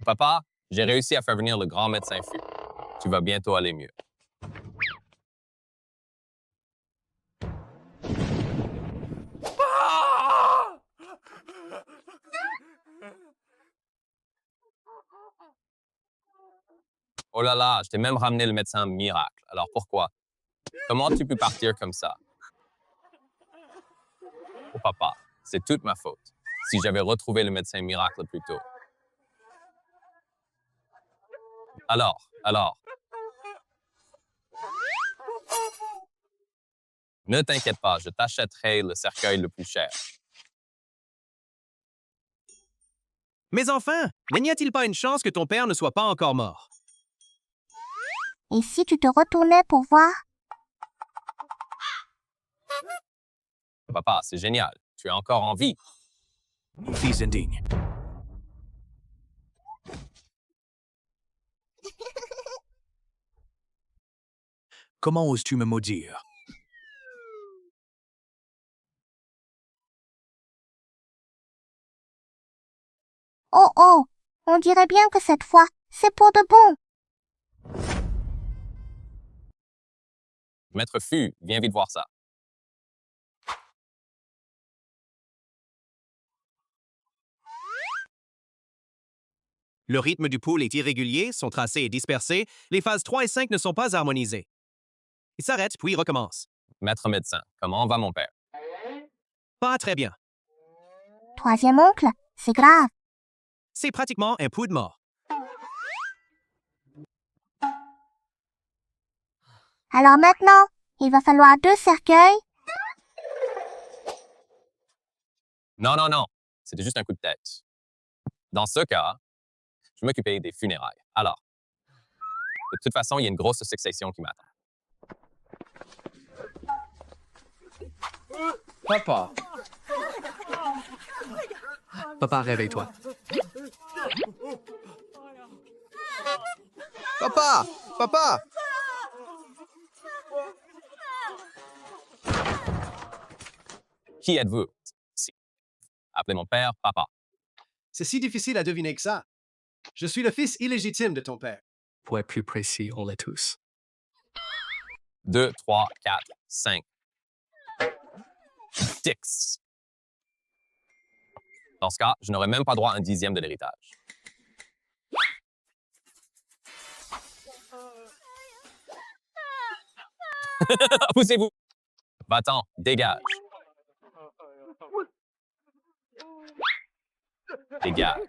Papa, j'ai réussi à faire venir le grand médecin Fu. Tu vas bientôt aller mieux. Oh là là, je t'ai même ramené le médecin miracle. Alors pourquoi? Comment tu peux partir comme ça? Oh papa, c'est toute ma faute. Si j'avais retrouvé le médecin miracle plus tôt. Alors. Ne t'inquiète pas, je t'achèterai le cercueil le plus cher. Mais enfin, n'y a-t-il pas une chance que ton père ne soit pas encore mort? Et si tu te retournais pour voir? Papa, c'est génial. Tu es encore en vie. Fils indigne. Comment oses-tu me maudire? Oh oh, on dirait bien que cette fois, c'est pour de bon. Maître Fu, viens vite voir ça. Le rythme du pool est irrégulier, son tracé est dispersé, les phases 3 et 5 ne sont pas harmonisées. Il s'arrête, puis recommence. Maître médecin, comment va mon père? Pas très bien. Troisième oncle, c'est grave. C'est pratiquement un pouls de mort. Alors maintenant, il va falloir 2 cercueils. Non, c'était juste un coup de tête. Dans ce cas, je m'occupais des funérailles. Alors, de toute façon, il y a une grosse succession qui m'attend. Papa. Papa, réveille-toi. Papa! Qui êtes-vous? Appelez mon père papa. C'est si difficile à deviner que ça. Je suis le fils illégitime de ton père. Pour être plus précis, on l'est tous. 2, 3, 4, 5. 6. Dans ce cas, je n'aurais même pas droit à un 10e de l'héritage. Poussez-vous! Va-t'en, dégage. Dégage.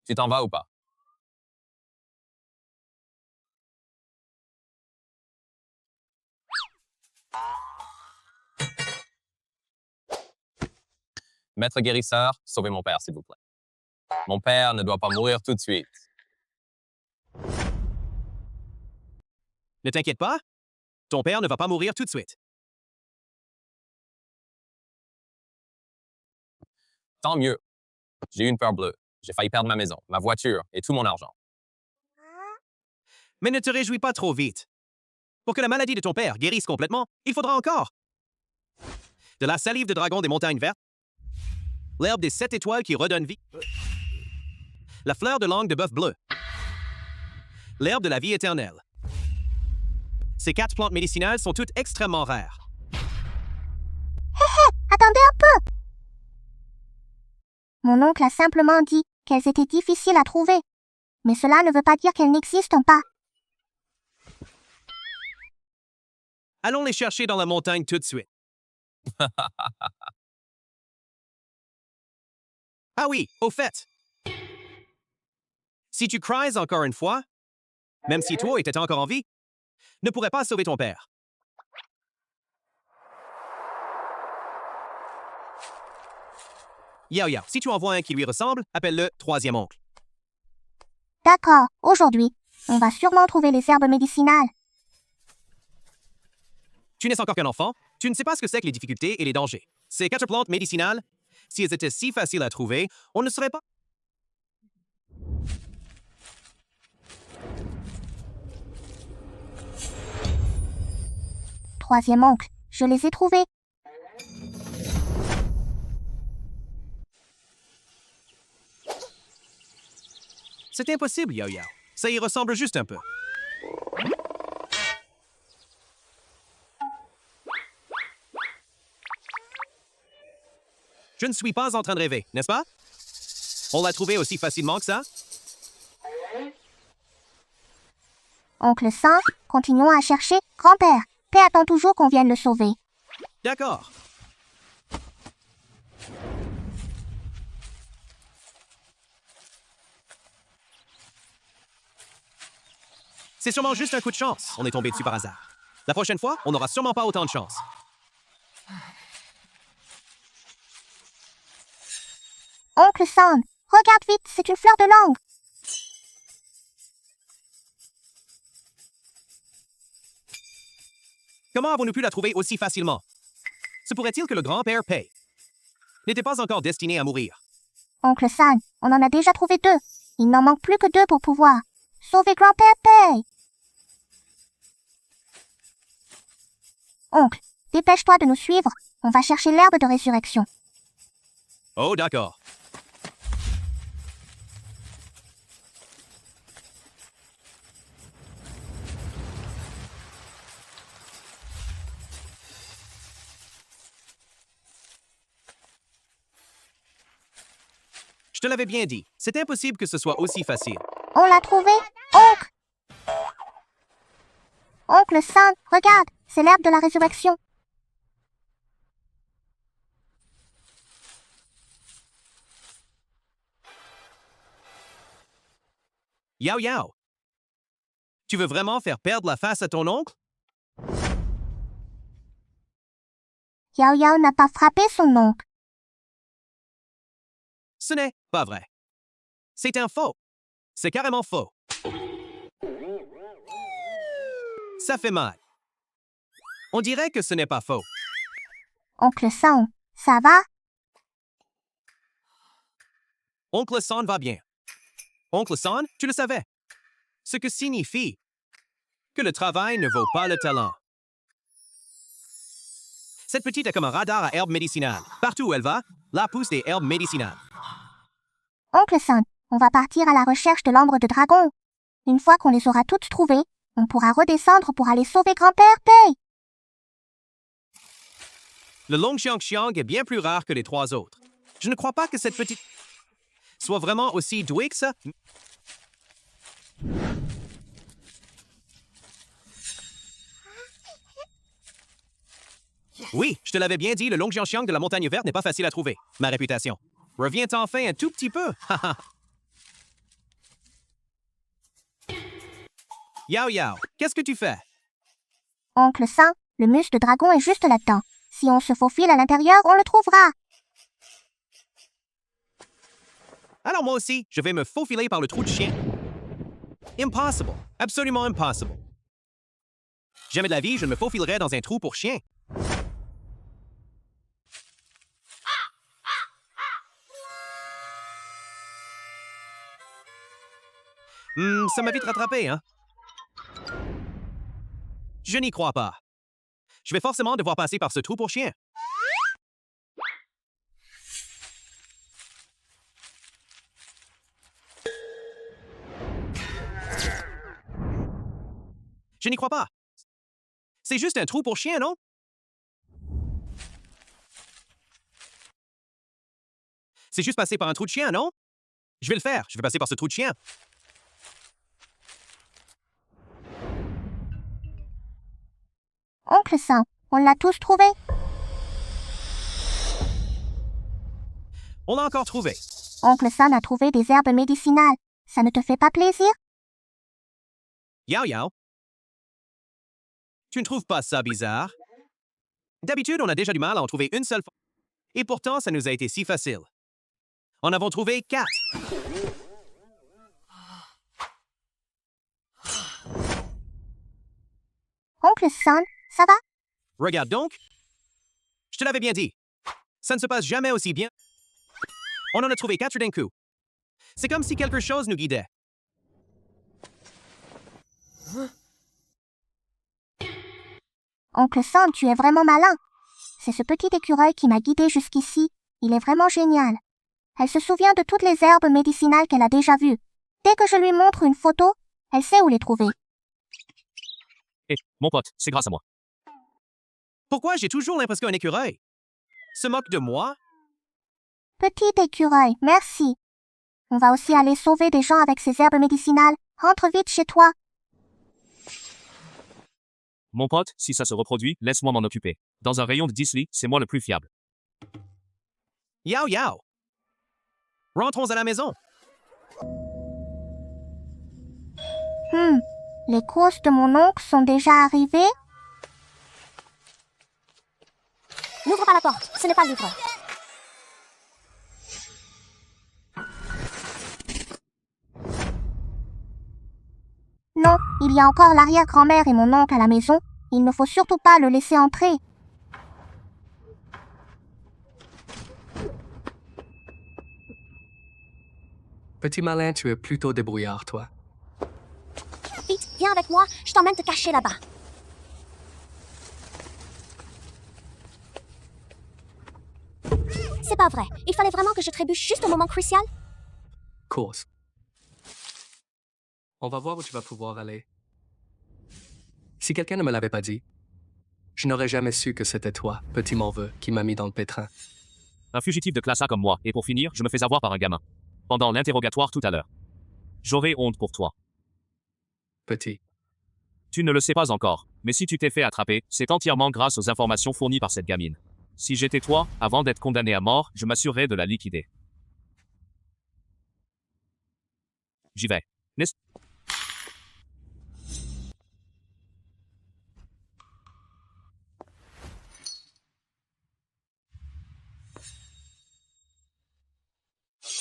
Tu t'en vas ou pas? Maître guérisseur, sauvez mon père, s'il vous plaît. Mon père ne doit pas mourir tout de suite. Ne t'inquiète pas, ton père ne va pas mourir tout de suite. Tant mieux. J'ai eu une peur bleue. J'ai failli perdre ma maison, ma voiture et tout mon argent. Mais ne te réjouis pas trop vite. Pour que la maladie de ton père guérisse complètement, il faudra encore de la salive de dragon des montagnes vertes, l'herbe des 7 étoiles qui redonne vie, la fleur de langue de bœuf bleu, l'herbe de la vie éternelle. Ces 4 plantes médicinales sont toutes extrêmement rares. Attendez un peu. Mon oncle a simplement dit qu'elles étaient difficiles à trouver. Mais cela ne veut pas dire qu'elles n'existent pas. Allons les chercher dans la montagne tout de suite. Ah oui, au fait. Si tu cries encore une fois, même si toi étais encore en vie, ne pourrais pas sauver ton père. Yao Yao, si tu en vois un qui lui ressemble, appelle-le troisième oncle. D'accord, aujourd'hui, on va sûrement trouver les herbes médicinales. Tu n'es encore qu'un enfant, tu ne sais pas ce que c'est que les difficultés et les dangers. Ces 4 plantes médicinales, Si elles étaient si faciles à trouver, on ne serait pas... Troisième oncle, je les ai trouvés. C'est impossible, Yao Yao. Ça y ressemble juste un peu. Je ne suis pas en train de rêver, n'est-ce pas? On l'a trouvé aussi facilement que ça? Oncle Sam, continuons à chercher. Grand-père, Pé attend toujours qu'on vienne le sauver. D'accord. C'est sûrement juste un coup de chance. On est tombé dessus par hasard. La prochaine fois, on n'aura sûrement pas autant de chance. Oncle Sam, regarde vite, c'est une fleur de langue. Comment avons-nous pu la trouver aussi facilement? Se pourrait-il que le grand-père Pei n'était pas encore destiné à mourir? Oncle Sam, on en a déjà trouvé 2. Il n'en manque plus que 2 pour pouvoir sauver grand-père Pei. Oncle, dépêche-toi de nous suivre. On va chercher l'herbe de résurrection. Oh, d'accord. Je te l'avais bien dit, c'est impossible que ce soit aussi facile. On l'a trouvé, oncle. Oncle Sam, regarde, c'est l'herbe de la résurrection. Yao Yao, tu veux vraiment faire perdre la face à ton oncle? Yao Yao n'a pas frappé son oncle. Ce n'est pas vrai. C'est un faux. C'est carrément faux. Ça fait mal. On dirait que ce n'est pas faux. Oncle Sam, ça va? Oncle San va bien. Oncle San, tu le savais. Ce que signifie que le travail ne vaut pas le talent. Cette petite est comme un radar à herbes médicinales. Partout où elle va, là poussent des herbes médicinales. Oncle Sam, on va partir à la recherche de l'ambre de dragon. Une fois qu'on les aura toutes trouvées, on pourra redescendre pour aller sauver grand-père Pei. Le Long Xiang Xiang est bien plus rare que les 3 autres. Je ne crois pas que cette petite soit vraiment aussi douée que ça. Oui, je te l'avais bien dit, le Long Xiang Xiang de la Montagne Verte n'est pas facile à trouver. Ma réputation. Reviens enfin un tout petit peu. Yao Yao, qu'est-ce que tu fais? Oncle Sam, le muscle de dragon est juste là-dedans. Si on se faufile à l'intérieur, on le trouvera. Alors moi aussi, je vais me faufiler par le trou de chien. Impossible. Absolument impossible. Jamais de la vie, je ne me faufilerai dans un trou pour chien. Ça m'a vite rattrapé, hein? Je n'y crois pas. Je vais forcément devoir passer par ce trou pour chien. Je n'y crois pas. C'est juste un trou pour chien, non? C'est juste passer par un trou de chien, non? Je vais le faire. Je vais passer par ce trou de chien. Oncle Sam, on l'a tous trouvé. On l'a encore trouvé. Oncle Sam a trouvé des herbes médicinales. Ça ne te fait pas plaisir? Yao Yao. Tu ne trouves pas ça bizarre? D'habitude, on a déjà du mal à en trouver une seule fois. Et pourtant, ça nous a été si facile. En avons trouvé 4. Oncle Sam, ça va? Regarde donc. Je te l'avais bien dit. Ça ne se passe jamais aussi bien. On en a trouvé 4 d'un coup. C'est comme si quelque chose nous guidait. Oncle Sam, tu es vraiment malin. C'est ce petit écureuil qui m'a guidé jusqu'ici. Il est vraiment génial. Elle se souvient de toutes les herbes médicinales qu'elle a déjà vues. Dès que je lui montre une photo, elle sait où les trouver. Hé, mon pote, c'est grâce à moi. Pourquoi j'ai toujours l'impression qu'un écureuil se moque de moi? Petit écureuil, merci. On va aussi aller sauver des gens avec ces herbes médicinales. Rentre vite chez toi. Mon pote, si ça se reproduit, laisse-moi m'en occuper. Dans un rayon de 10 lits, c'est moi le plus fiable. Yao Yao. Rentrons à la maison. Les courses de mon oncle sont déjà arrivées. N'ouvre pas la porte, ce n'est pas le livreur. Non, il y a encore l'arrière-grand-mère et mon oncle à la maison. Il ne faut surtout pas le laisser entrer. Petit malin, tu es plutôt débrouillard, toi. Vite, viens avec moi, je t'emmène te cacher là-bas. C'est pas vrai, il fallait vraiment que je trébuche juste au moment crucial. Course. On va voir où tu vas pouvoir aller. Si quelqu'un ne me l'avait pas dit, je n'aurais jamais su que c'était toi, petit morveux, qui m'a mis dans le pétrin. Un fugitif de classe A comme moi, et pour finir, je me fais avoir par un gamin. Pendant l'interrogatoire tout à l'heure. J'aurais honte pour toi. Petit. Tu ne le sais pas encore, mais si tu t'es fait attraper, c'est entièrement grâce aux informations fournies par cette gamine. Si j'étais toi, avant d'être condamné à mort, je m'assurerais de la liquider. J'y vais. N'est-ce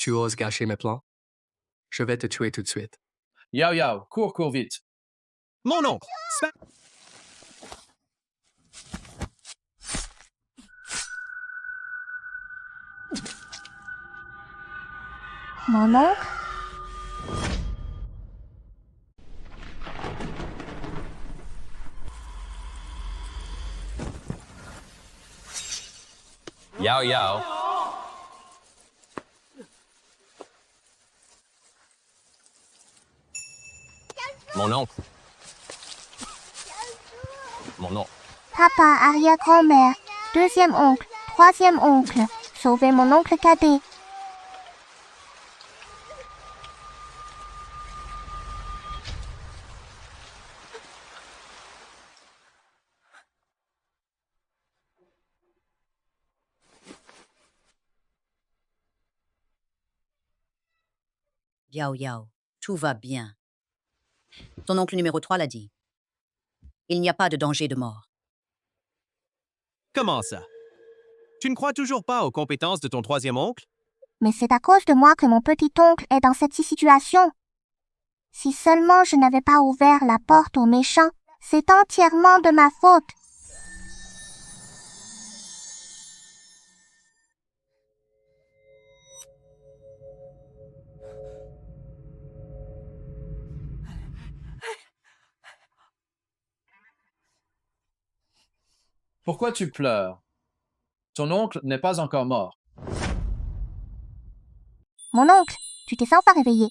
Tu oses gâcher mes plans? Je vais te tuer tout de suite. Yao Yao, cours vite. Mon oncle. Mon oncle? Yao Yao. Mon oncle. Mon oncle. Papa, arrière-grand-mère, deuxième oncle, troisième oncle. Sauvez mon oncle cadet. Yao Yao, tout va bien. Ton oncle numéro 3 l'a dit. Il n'y a pas de danger de mort. Comment ça? Tu ne crois toujours pas aux compétences de ton troisième oncle? Mais c'est à cause de moi que mon petit oncle est dans cette situation. Si seulement je n'avais pas ouvert la porte aux méchants, c'est entièrement de ma faute. Pourquoi tu pleures? Ton oncle n'est pas encore mort. Mon oncle, tu t'es enfin réveillé.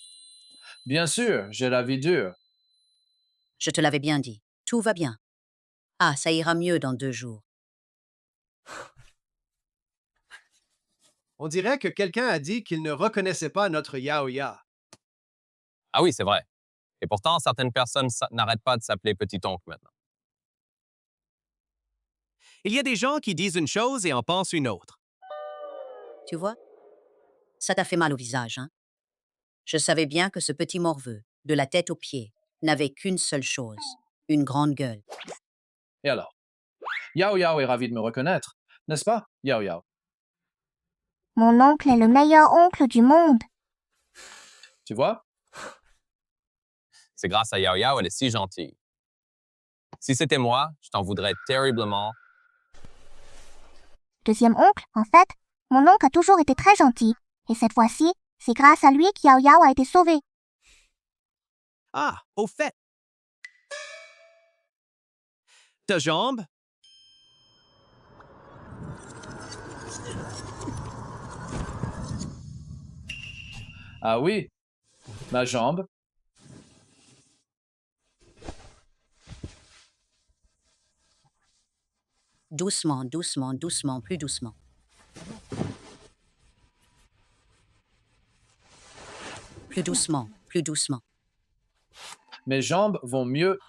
Bien sûr, j'ai la vie dure. Je te l'avais bien dit. Tout va bien. Ah, ça ira mieux dans 2 jours. On dirait que quelqu'un a dit qu'il ne reconnaissait pas notre Yao Yao. Ah oui, c'est vrai. Et pourtant, certaines personnes n'arrêtent pas de s'appeler petit-oncle maintenant. Il y a des gens qui disent une chose et en pensent une autre. Tu vois? Ça t'a fait mal au visage, hein? Je savais bien que ce petit morveux, de la tête aux pieds, n'avait qu'une seule chose, une grande gueule. Et alors? Yao Yao est ravi de me reconnaître, n'est-ce pas, Yao Yao? Mon oncle est le meilleur oncle du monde. Tu vois? C'est grâce à Yao Yao, elle est si gentille. Si c'était moi, je t'en voudrais terriblement. Deuxième oncle, en fait, mon oncle a toujours été très gentil. Et cette fois-ci, c'est grâce à lui qu'Yao Yao a été sauvé. Ah, au fait. Ta jambe? Ah oui, ma jambe. Doucement, doucement, doucement, plus doucement. Plus doucement, plus doucement. Mes jambes vont mieux.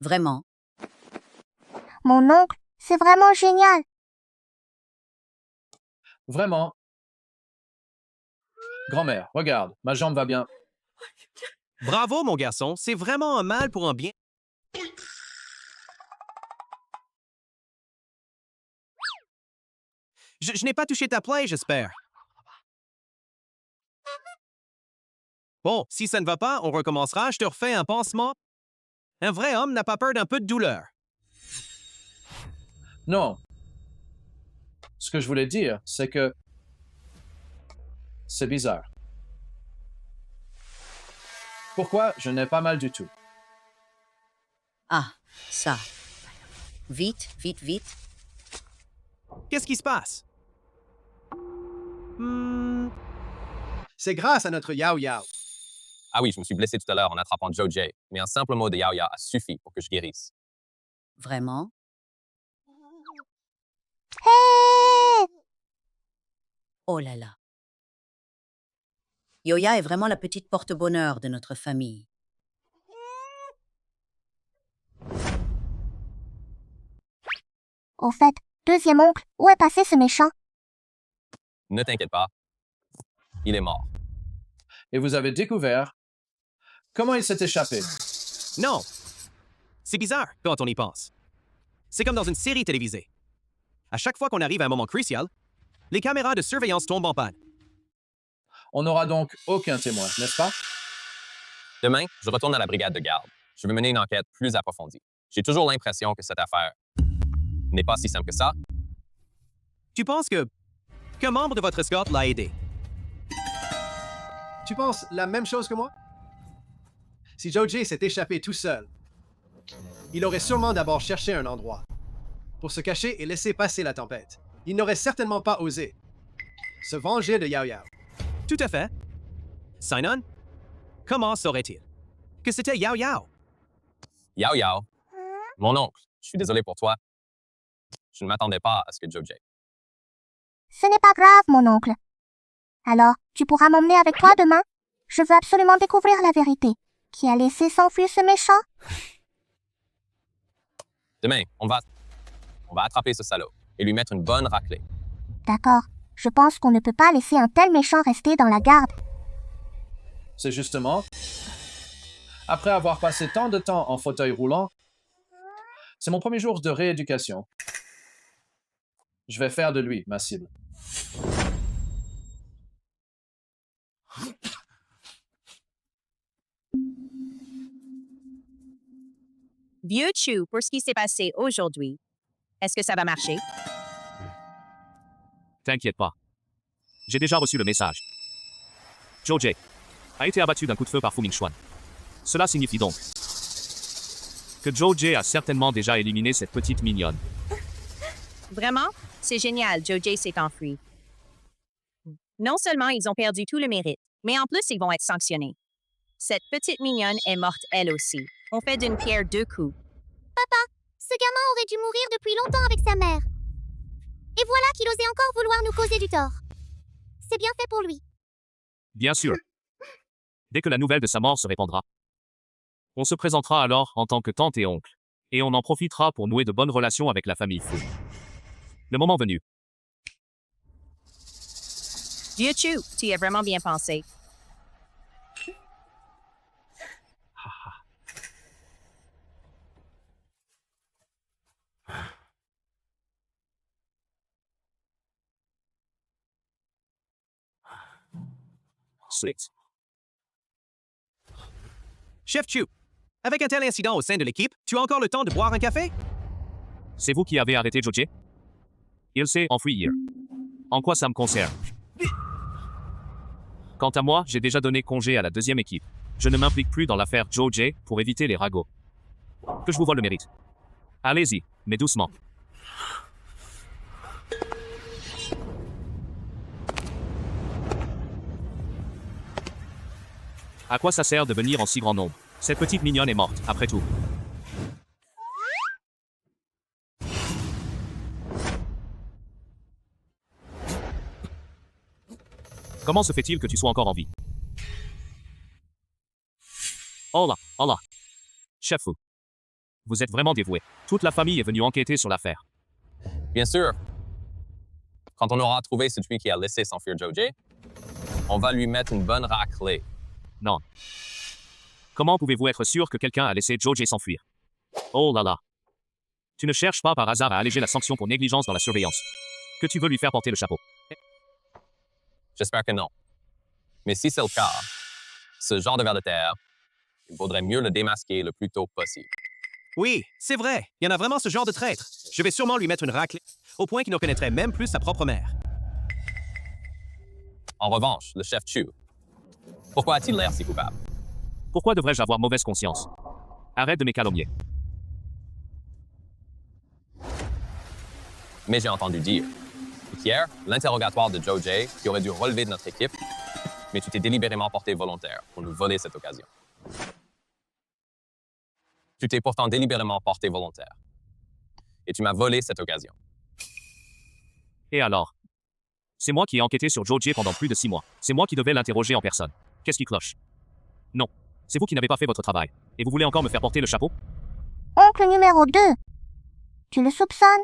Vraiment. Mon oncle, c'est vraiment génial. Vraiment. Grand-mère, regarde, ma jambe va bien. Bravo, mon garçon. C'est vraiment un mal pour un bien. Je n'ai pas touché ta plaie, j'espère. Bon, si ça ne va pas, on recommencera. Je te refais un pansement. Un vrai homme n'a pas peur d'un peu de douleur. Non. Ce que je voulais dire, c'est que c'est bizarre. Pourquoi je n'ai pas mal du tout? Ah, ça. Vite, vite, vite. Qu'est-ce qui se passe? C'est grâce à notre Yao Yao. Ah oui, je me suis blessé tout à l'heure en attrapant Joe J, mais un simple mot de Yao Yao a suffi pour que je guérisse. Vraiment? Hé! Oh là là. Yoya est vraiment la petite porte-bonheur de notre famille. Au fait, deuxième oncle, où est passé ce méchant? Ne t'inquiète pas, il est mort. Et vous avez découvert comment il s'est échappé. Non. C'est bizarre quand on y pense. C'est comme dans une série télévisée. À chaque fois qu'on arrive à un moment crucial, les caméras de surveillance tombent en panne. On n'aura donc aucun témoin, n'est-ce pas? Demain, je retourne à la brigade de garde. Je veux mener une enquête plus approfondie. J'ai toujours l'impression que cette affaire n'est pas si simple que ça. Tu penses qu'un membre de votre escorte l'a aidé? Tu penses la même chose que moi? Si Joe J s'est échappé tout seul, il aurait sûrement d'abord cherché un endroit pour se cacher et laisser passer la tempête. Il n'aurait certainement pas osé se venger de Yao Yao. Tout à fait. Sinon, comment saurait-il que c'était Yao Yao? Yao Yao, mon oncle, je suis désolé pour toi. Je ne m'attendais pas à ce que Joe J. Ce n'est pas grave, mon oncle. Alors, tu pourras m'emmener avec toi demain? Je veux absolument découvrir la vérité. Qui a laissé s'enfuir ce méchant? Demain, on va attraper ce salaud et lui mettre une bonne raclée. D'accord. Je pense qu'on ne peut pas laisser un tel méchant rester dans la garde. C'est justement, après avoir passé tant de temps en fauteuil roulant, c'est mon premier jour de rééducation. Je vais faire de lui ma cible. Vieux Chu, pour ce qui s'est passé aujourd'hui, est-ce que ça va marcher? T'inquiète pas. J'ai déjà reçu le message. Joe J a été abattu d'un coup de feu par Fu Mingxuan. Cela signifie donc que Joe J a certainement déjà éliminé cette petite mignonne. Vraiment? C'est génial, Joe J s'est enfui. Non seulement ils ont perdu tout le mérite, mais en plus ils vont être sanctionnés. Cette petite mignonne est morte elle aussi. On fait d'une pierre deux coups. Papa, ce gamin aurait dû mourir depuis longtemps avec sa mère. Et voilà qu'il osait encore vouloir nous causer du tort. C'est bien fait pour lui. Bien sûr. Dès que la nouvelle de sa mort se répandra, on se présentera alors en tant que tante et oncle, et on en profitera pour nouer de bonnes relations avec la famille Fu. Le moment venu. Vieux Chu, tu y as vraiment bien pensé. Slick. Chef Chu, avec un tel incident au sein de l'équipe, tu as encore le temps de boire un café? C'est vous qui avez arrêté Joe J? Il s'est enfui hier. En quoi ça me concerne? Quant à moi, j'ai déjà donné congé à la deuxième équipe. Je ne m'implique plus dans l'affaire Joe J pour éviter les ragots. Que je vous vole le mérite. Allez-y, mais doucement. À quoi ça sert de venir en si grand nombre? Cette petite mignonne est morte, après tout. Comment se fait-il que tu sois encore en vie? Oh là. Chef Fu. Vous êtes vraiment dévoué. Toute la famille est venue enquêter sur l'affaire. Bien sûr. Quand on aura trouvé celui qui a laissé s'enfuir Joe J, on va lui mettre une bonne raclée. Non. Comment pouvez-vous être sûr que quelqu'un a laissé Joe J s'enfuir? Oh là là. Tu ne cherches pas par hasard à alléger la sanction pour négligence dans la surveillance. Que tu veux lui faire porter le chapeau? J'espère que non. Mais si c'est le cas, ce genre de ver de terre, il vaudrait mieux le démasquer le plus tôt possible. Oui, c'est vrai. Il y en a vraiment ce genre de traître. Je vais sûrement lui mettre une raclée, au point qu'il ne connaîtrait même plus sa propre mère. En revanche, le chef Chu, pourquoi a-t-il l'air si coupable? Pourquoi devrais-je avoir mauvaise conscience? Arrête de me calomnier. Mais j'ai entendu dire qu'hier, l'interrogatoire de Joe J, qui aurait dû relever de notre équipe, mais tu t'es délibérément porté volontaire pour nous voler cette occasion. Tu t'es pourtant délibérément porté volontaire. Et tu m'as volé cette occasion. Et alors? C'est moi qui ai enquêté sur Joe J pendant plus de 6 mois. C'est moi qui devais l'interroger en personne. Qu'est-ce qui cloche? Non. C'est vous qui n'avez pas fait votre travail. Et vous voulez encore me faire porter le chapeau? Oncle numéro 2. Tu le soupçonnes?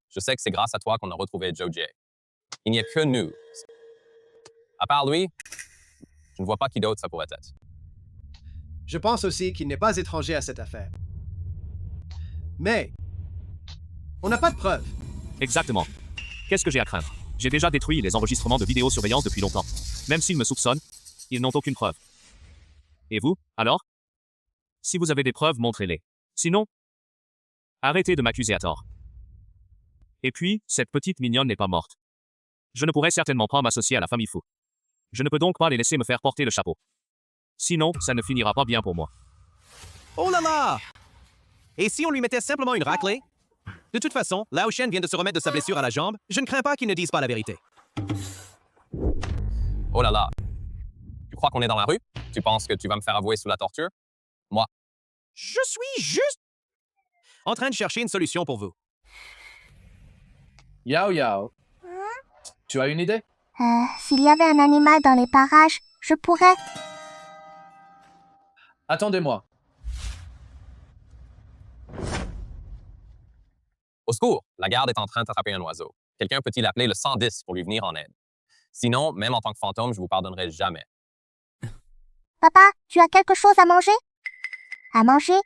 Je sais que c'est grâce à toi qu'on a retrouvé Joe J. Il n'y a que nous. À part lui, je ne vois pas qui d'autre ça pourrait être. Je pense aussi qu'il n'est pas étranger à cette affaire. Mais, on n'a pas de preuves. Exactement. Qu'est-ce que j'ai à craindre? J'ai déjà détruit les enregistrements de vidéosurveillance depuis longtemps. Même s'ils me soupçonnent, ils n'ont aucune preuve. Et vous, alors? Si vous avez des preuves, montrez-les. Sinon, arrêtez de m'accuser à tort. Et puis, cette petite mignonne n'est pas morte. Je ne pourrais certainement pas m'associer à la famille Fu. Je ne peux donc pas les laisser me faire porter le chapeau. Sinon, ça ne finira pas bien pour moi. Oh là là! Et si on lui mettait simplement une raclée? De toute façon, Lao Shen vient de se remettre de sa blessure à la jambe. Je ne crains pas qu'il ne dise pas la vérité. Oh là là. Tu crois qu'on est dans la rue? Tu penses que tu vas me faire avouer sous la torture? Moi. Je suis juste en train de chercher une solution pour vous. Yao Yao. Tu as une idée? S'il y avait un animal dans les parages, je pourrais... Attendez-moi. Au secours, la garde est en train d'attraper un oiseau. Quelqu'un peut-il appeler le 110 pour lui venir en aide? Sinon, même en tant que fantôme, je vous pardonnerai jamais. Papa, tu as quelque chose à manger? À manger?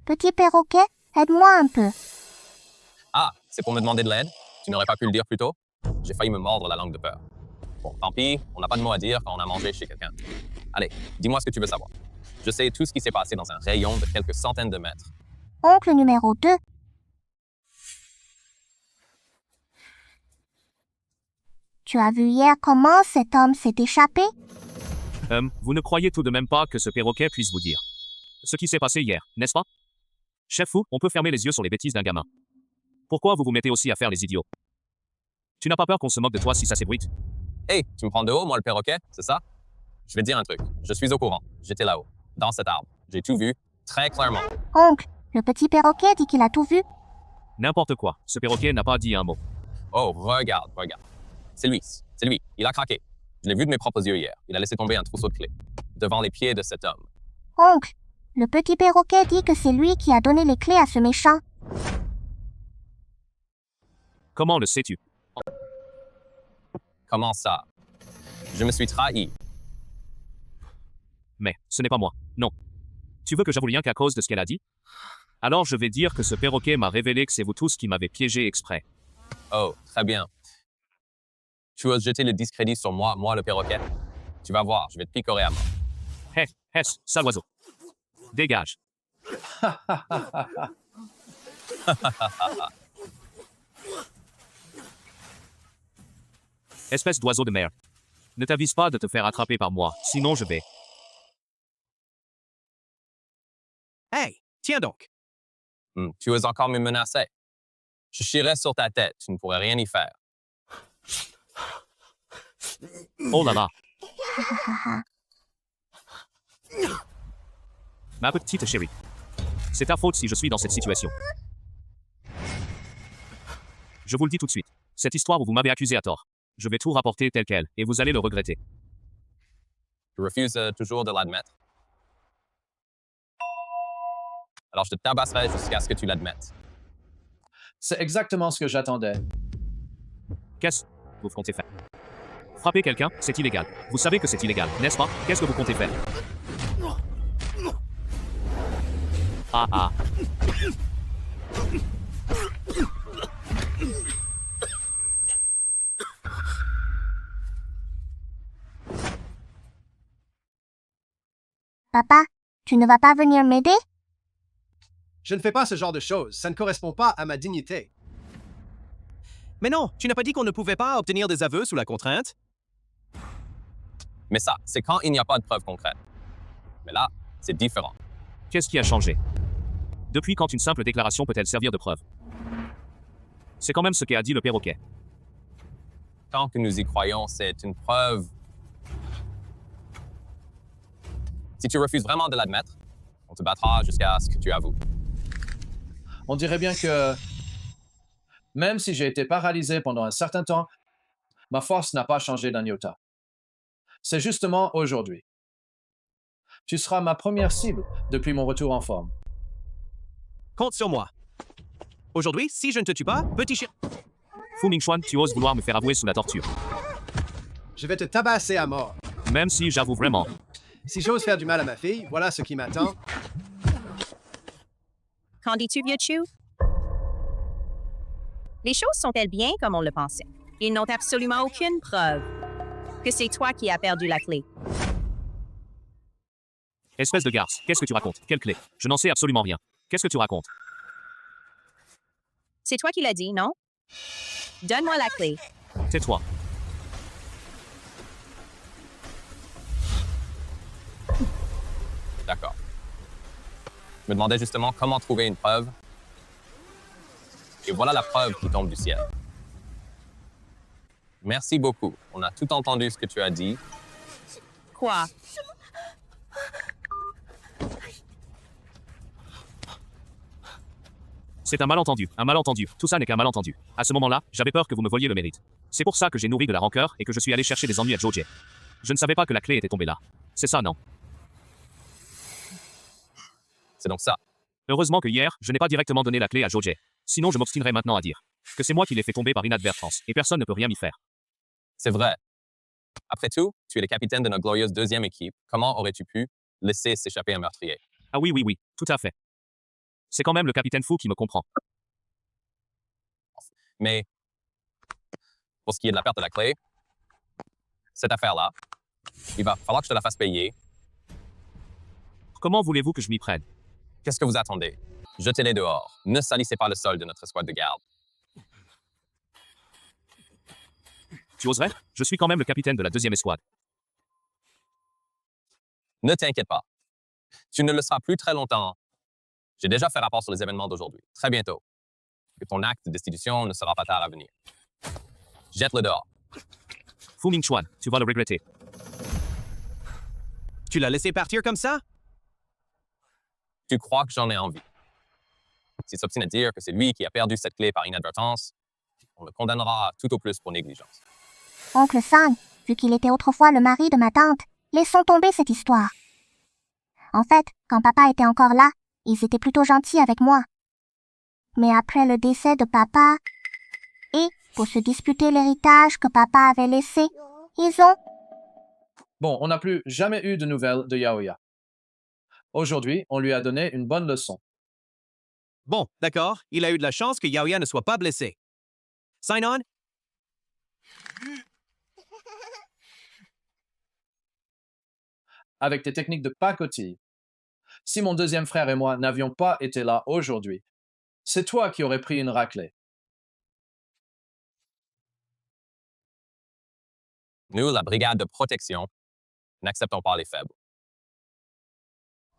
Petit perroquet, aide-moi un peu. Ah, c'est pour me demander de l'aide? Tu n'aurais pas pu le dire plus tôt? J'ai failli me mordre la langue de peur. Bon, tant pis, on n'a pas de mots à dire quand on a mangé chez quelqu'un. Allez, dis-moi ce que tu veux savoir. Je sais tout ce qui s'est passé dans un rayon de quelques centaines de mètres. Oncle numéro 2. Tu as vu hier comment cet homme s'est échappé? Vous ne croyez tout de même pas que ce perroquet puisse vous dire ce qui s'est passé hier, n'est-ce pas? Chef Fu, on peut fermer les yeux sur les bêtises d'un gamin. Pourquoi vous vous mettez aussi à faire les idiots? Tu n'as pas peur qu'on se moque de toi si ça s'ébruite? Hey, tu me prends de haut, moi le perroquet, c'est ça? Je vais te dire un truc. Je suis au courant. J'étais là-haut, dans cet arbre. J'ai tout vu, très clairement. Oncle, le petit perroquet dit qu'il a tout vu. N'importe quoi. Ce perroquet n'a pas dit un mot. Oh, regarde. C'est lui. Il a craqué. Je l'ai vu de mes propres yeux hier. Il a laissé tomber un trousseau de clés. Devant les pieds de cet homme. Oncle, le petit perroquet dit que c'est lui qui a donné les clés à ce méchant. Comment le sais-tu? Comment ça? Je me suis trahi. Mais ce n'est pas moi. Non. Tu veux que j'avoue rien qu'à cause de ce qu'elle a dit? Alors je vais dire que ce perroquet m'a révélé que c'est vous tous qui m'avez piégé exprès. Oh, très bien. Tu oses jeter le discrédit sur moi le perroquet? Tu vas voir, je vais te picorer à mort. Hé, sale oiseau. Dégage. Espèce d'oiseau de mer. Ne t'avise pas de te faire attraper par moi, sinon je vais. Hey, tiens donc. Tu oses encore me menacer. Je chierais sur ta tête, tu ne pourrais rien y faire. Oh là là. Ma petite chérie. C'est ta faute si je suis dans cette situation. Je vous le dis tout de suite. Cette histoire où vous m'avez accusé à tort. Je vais tout rapporter tel quel, et vous allez le regretter. Tu refuses toujours de l'admettre. Alors je te tabasserai jusqu'à ce que tu l'admettes. C'est exactement ce que j'attendais. Qu'est-ce que vous comptez faire? Frapper quelqu'un, c'est illégal. Vous savez que c'est illégal, n'est-ce pas? Qu'est-ce que vous comptez faire? Ah ah. Papa, tu ne vas pas venir m'aider? Je ne fais pas ce genre de choses. Ça ne correspond pas à ma dignité. Mais non, tu n'as pas dit qu'on ne pouvait pas obtenir des aveux sous la contrainte? Mais ça, c'est quand il n'y a pas de preuves concrètes. Mais là, c'est différent. Qu'est-ce qui a changé? Depuis quand une simple déclaration peut-elle servir de preuve? C'est quand même ce qu'a dit le perroquet. Tant que nous y croyons, c'est une preuve. Si tu refuses vraiment de l'admettre, on te battra jusqu'à ce que tu avoues. On dirait bien que, même si j'ai été paralysé pendant un certain temps, ma force n'a pas changé d'un iota. C'est justement aujourd'hui. Tu seras ma première cible depuis mon retour en forme. Compte sur moi. Aujourd'hui, si je ne te tue pas, petit chien... Fu Mingxuan, tu oses vouloir me faire avouer sous la torture. Je vais te tabasser à mort. Même si j'avoue vraiment. Si j'ose faire du mal à ma fille, voilà ce qui m'attend. Qu'en dis-tu, vieux Chu? Les choses sont-elles bien comme on le pensait? Ils n'ont absolument aucune preuve que c'est toi qui as perdu la clé. Espèce de garce, qu'est-ce que tu racontes? Quelle clé? Je n'en sais absolument rien. Qu'est-ce que tu racontes? C'est toi qui l'as dit, non? Donne-moi la clé. Tais-toi. D'accord. Je me demandais justement comment trouver une preuve. Et voilà la preuve qui tombe du ciel. Merci beaucoup. On a tout entendu ce que tu as dit. Quoi? C'est un malentendu, un malentendu. Tout ça n'est qu'un malentendu. À ce moment-là, j'avais peur que vous me voliez le mérite. C'est pour ça que j'ai nourri de la rancœur et que je suis allé chercher des ennuis à Jojie. Je ne savais pas que la clé était tombée là. C'est ça, non? C'est donc ça. Heureusement que hier, je n'ai pas directement donné la clé à Jojie. Sinon, je m'obstinerais maintenant à dire que c'est moi qui l'ai fait tomber par inadvertance, et personne ne peut rien m'y faire. C'est vrai. Après tout, tu es le capitaine de notre glorieuse deuxième équipe. Comment aurais-tu pu laisser s'échapper un meurtrier? Ah oui, oui, oui, tout à fait. C'est quand même le capitaine Fou qui me comprend. Mais pour ce qui est de la perte de la clé, cette affaire-là, il va falloir que je te la fasse payer. Comment voulez-vous que je m'y prenne? Qu'est-ce que vous attendez? Jetez-les dehors. Ne salissez pas le sol de notre escouade de garde. Tu oserais? Je suis quand même le capitaine de la deuxième escouade. Ne t'inquiète pas. Tu ne le seras plus très longtemps. J'ai déjà fait rapport sur les événements d'aujourd'hui. Très bientôt. Que ton acte de destitution ne sera pas tard à venir. Jette-le dehors. Fu Mingxuan, tu vas le regretter. Tu l'as laissé partir comme ça? Tu crois que j'en ai envie. S'il s'obstine à dire que c'est lui qui a perdu cette clé par inadvertance, on le condamnera tout au plus pour négligence. Oncle Sang, vu qu'il était autrefois le mari de ma tante, laissons tomber cette histoire. En fait, quand papa était encore là, ils étaient plutôt gentils avec moi. Mais après le décès de papa, et pour se disputer l'héritage que papa avait laissé, ils ont... Bon, on n'a plus jamais eu de nouvelles de Yaoya. Aujourd'hui, on lui a donné une bonne leçon. Bon, d'accord, il a eu de la chance que Yaoya ne soit pas blessé. Sign on? Avec tes techniques de pacotille, si mon deuxième frère et moi n'avions pas été là aujourd'hui, c'est toi qui aurais pris une raclée. Nous, la brigade de protection, n'acceptons pas les faibles.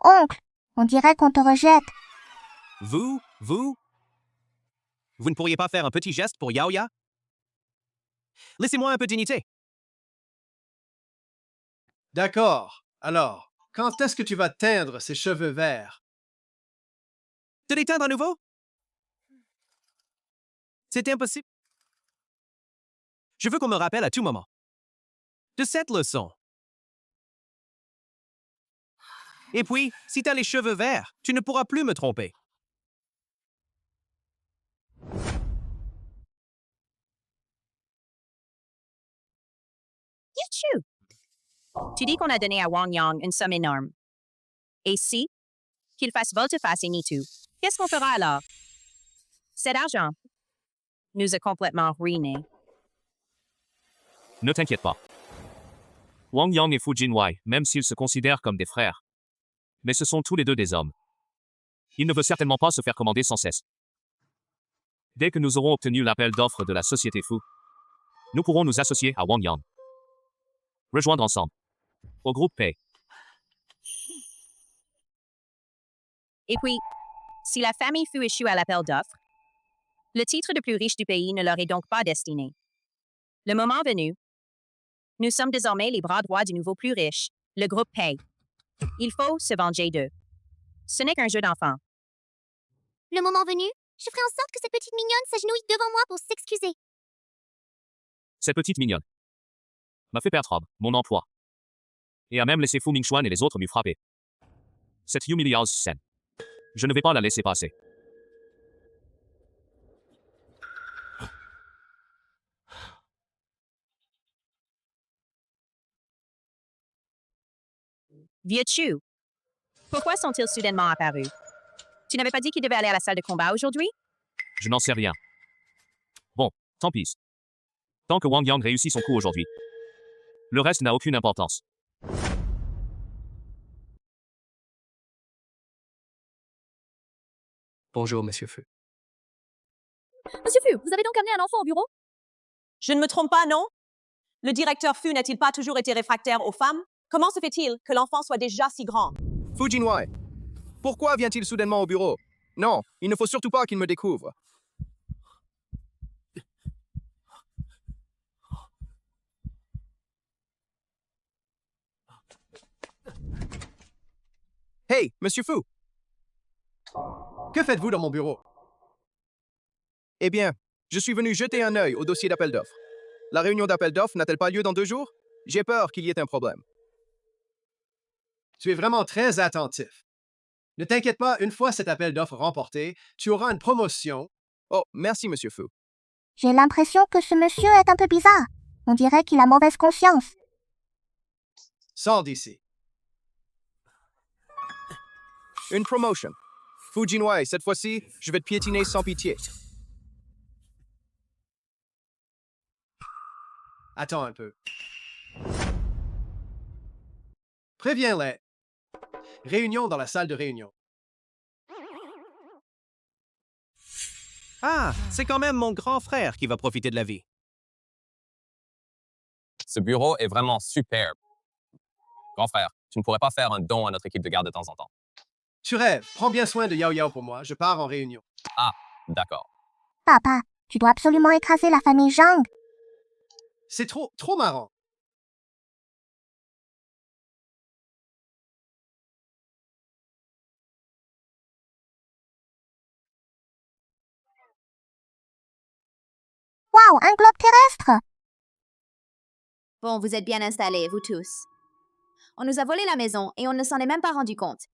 Oncle, on dirait qu'on te rejette. Vous ne pourriez pas faire un petit geste pour Yao Yao? Laissez-moi un peu de dignité. D'accord. Alors, quand est-ce que tu vas teindre ces cheveux verts? Te les teindre à nouveau? C'est impossible. Je veux qu'on me rappelle à tout moment de cette leçon. Et puis, si t'as les cheveux verts, tu ne pourras plus me tromper. Yuchu! Tu dis qu'on a donné à Wang Yang une somme énorme. Et si? Qu'il fasse volte-face et Nitu. Qu'est-ce qu'on fera alors? Cet argent nous a complètement ruinés. Ne t'inquiète pas. Wang Yang et Fu Jinwei, même s'ils se considèrent comme des frères. Mais ce sont tous les deux des hommes. Il ne veut certainement pas se faire commander sans cesse. Dès que nous aurons obtenu l'appel d'offres de la société Fu, nous pourrons nous associer à Wang Yang. Rejoindre ensemble. Au groupe Pei. Et puis, si la famille Fu échoue à l'appel d'offres, le titre de plus riche du pays ne leur est donc pas destiné. Le moment venu, nous sommes désormais les bras droits du nouveau plus riche, le groupe Pei. Il faut se venger d'eux. Ce n'est qu'un jeu d'enfant. Le moment venu, je ferai en sorte que cette petite mignonne s'agenouille devant moi pour s'excuser. Cette petite mignonne m'a fait perdre mon emploi. Et a même laissé Fu Mingxuan et les autres m'y frapper. Cette humiliante scène. Je ne vais pas la laisser passer. Vieux Chu, pourquoi sont-ils soudainement apparus? Tu n'avais pas dit qu'ils devaient aller à la salle de combat aujourd'hui? Je n'en sais rien. Bon, tant pis. Tant que Wang Yang réussit son coup aujourd'hui, le reste n'a aucune importance. Bonjour, Monsieur Fu. Monsieur Fu, vous avez donc amené un enfant au bureau? Je ne me trompe pas, non? Le directeur Fu n'a-t-il pas toujours été réfractaire aux femmes? Comment se fait-il que l'enfant soit déjà si grand? Fu Jinwei, pourquoi vient-il soudainement au bureau? Non, il ne faut surtout pas qu'il me découvre. Hey, Monsieur Fu! Que faites-vous dans mon bureau? Eh bien, je suis venu jeter un œil au dossier d'appel d'offres. La réunion d'appel d'offres n'a-t-elle pas lieu dans 2 jours? J'ai peur qu'il y ait un problème. Tu es vraiment très attentif. Ne t'inquiète pas, une fois cet appel d'offres remporté, tu auras une promotion. Oh, merci, Monsieur Fu. J'ai l'impression que ce monsieur est un peu bizarre. On dirait qu'il a mauvaise conscience. Sors d'ici. Une promotion. Fu Jinwei, cette fois-ci, je vais te piétiner sans pitié. Attends un peu. Préviens-les. Réunion dans la salle de réunion. Ah, c'est quand même mon grand frère qui va profiter de la vie. Ce bureau est vraiment superbe. Grand frère, tu ne pourrais pas faire un don à notre équipe de garde de temps en temps? Tu rêves. Prends bien soin de Yao Yao pour moi. Je pars en réunion. Ah, d'accord. Papa, tu dois absolument écraser la famille Zhang. C'est trop marrant. Waouh, un globe terrestre! Bon, vous êtes bien installés, vous tous. On nous a volé la maison et on ne s'en est même pas rendu compte.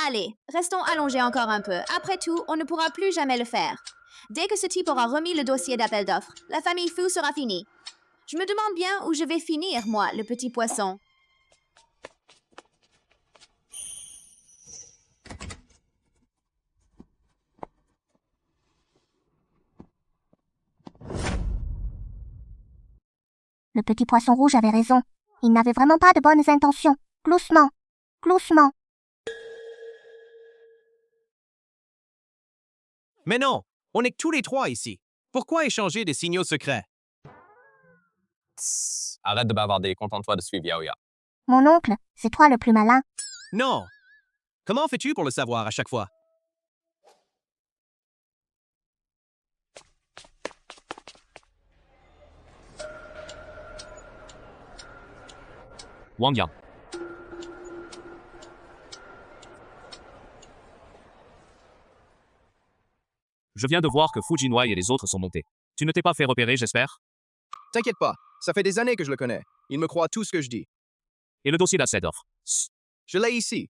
Allez, restons allongés encore un peu. Après tout, on ne pourra plus jamais le faire. Dès que ce type aura remis le dossier d'appel d'offres, la famille Fu sera finie. Je me demande bien où je vais finir, moi, le petit poisson. Le petit poisson rouge avait raison. Il n'avait vraiment pas de bonnes intentions. Gloussement. Gloussement. Mais non, on est que tous les trois ici. Pourquoi échanger des signaux secrets? Tss, arrête de bavarder, contente-toi de suivre Yao Yao. Mon oncle, c'est toi le plus malin. Non. Comment fais-tu pour le savoir à chaque fois? Wang Yang. Je viens de voir que Fu Jinwei et les autres sont montés. Tu ne t'es pas fait repérer, j'espère? T'inquiète pas, ça fait des années que je le connais. Il me croit tout ce que je dis. Et le dossier d'accès d'offre? Je l'ai ici.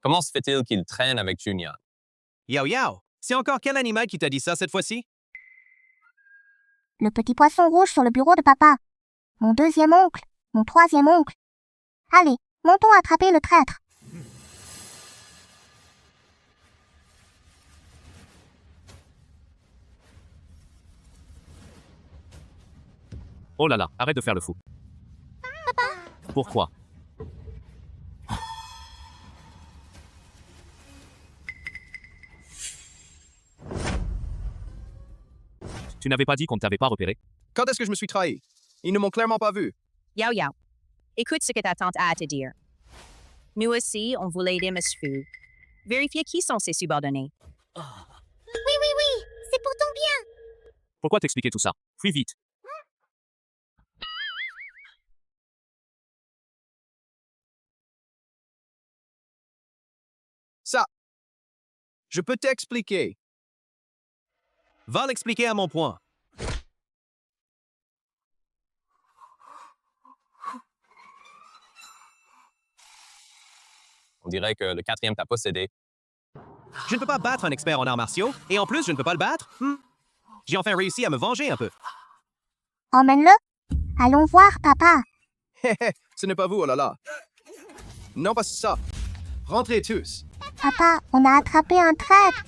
Comment se fait-il qu'il traîne avec Chunyan? Yao Yao, c'est encore quel animal qui t'a dit ça cette fois-ci? Le petit poisson rouge sur le bureau de papa. Mon deuxième oncle. Mon troisième oncle. Allez, montons attraper le traître. Oh là là, arrête de faire le fou. Pourquoi? Tu n'avais pas dit qu'on ne t'avait pas repéré? Quand est-ce que je me suis trahi? Ils ne m'ont clairement pas vu. Yao Yao, écoute ce que ta tante a à te dire. Nous aussi, on voulait aider Miss Fu. Vérifiez qui sont ses subordonnés. Oui, oui, oui, c'est pour ton bien. Pourquoi t'expliquer tout ça? Fuis vite. Ça. Je peux t'expliquer. Va l'expliquer à mon point. On dirait que le quatrième t'a possédé. Je ne peux pas battre un expert en arts martiaux, et en plus, je ne peux pas le battre. J'ai enfin réussi à me venger un peu. Emmène-le. Allons voir papa. Hé hé, ce n'est pas vous, oh là là. Non, pas ça. Rentrez tous. Papa, on a attrapé un traître.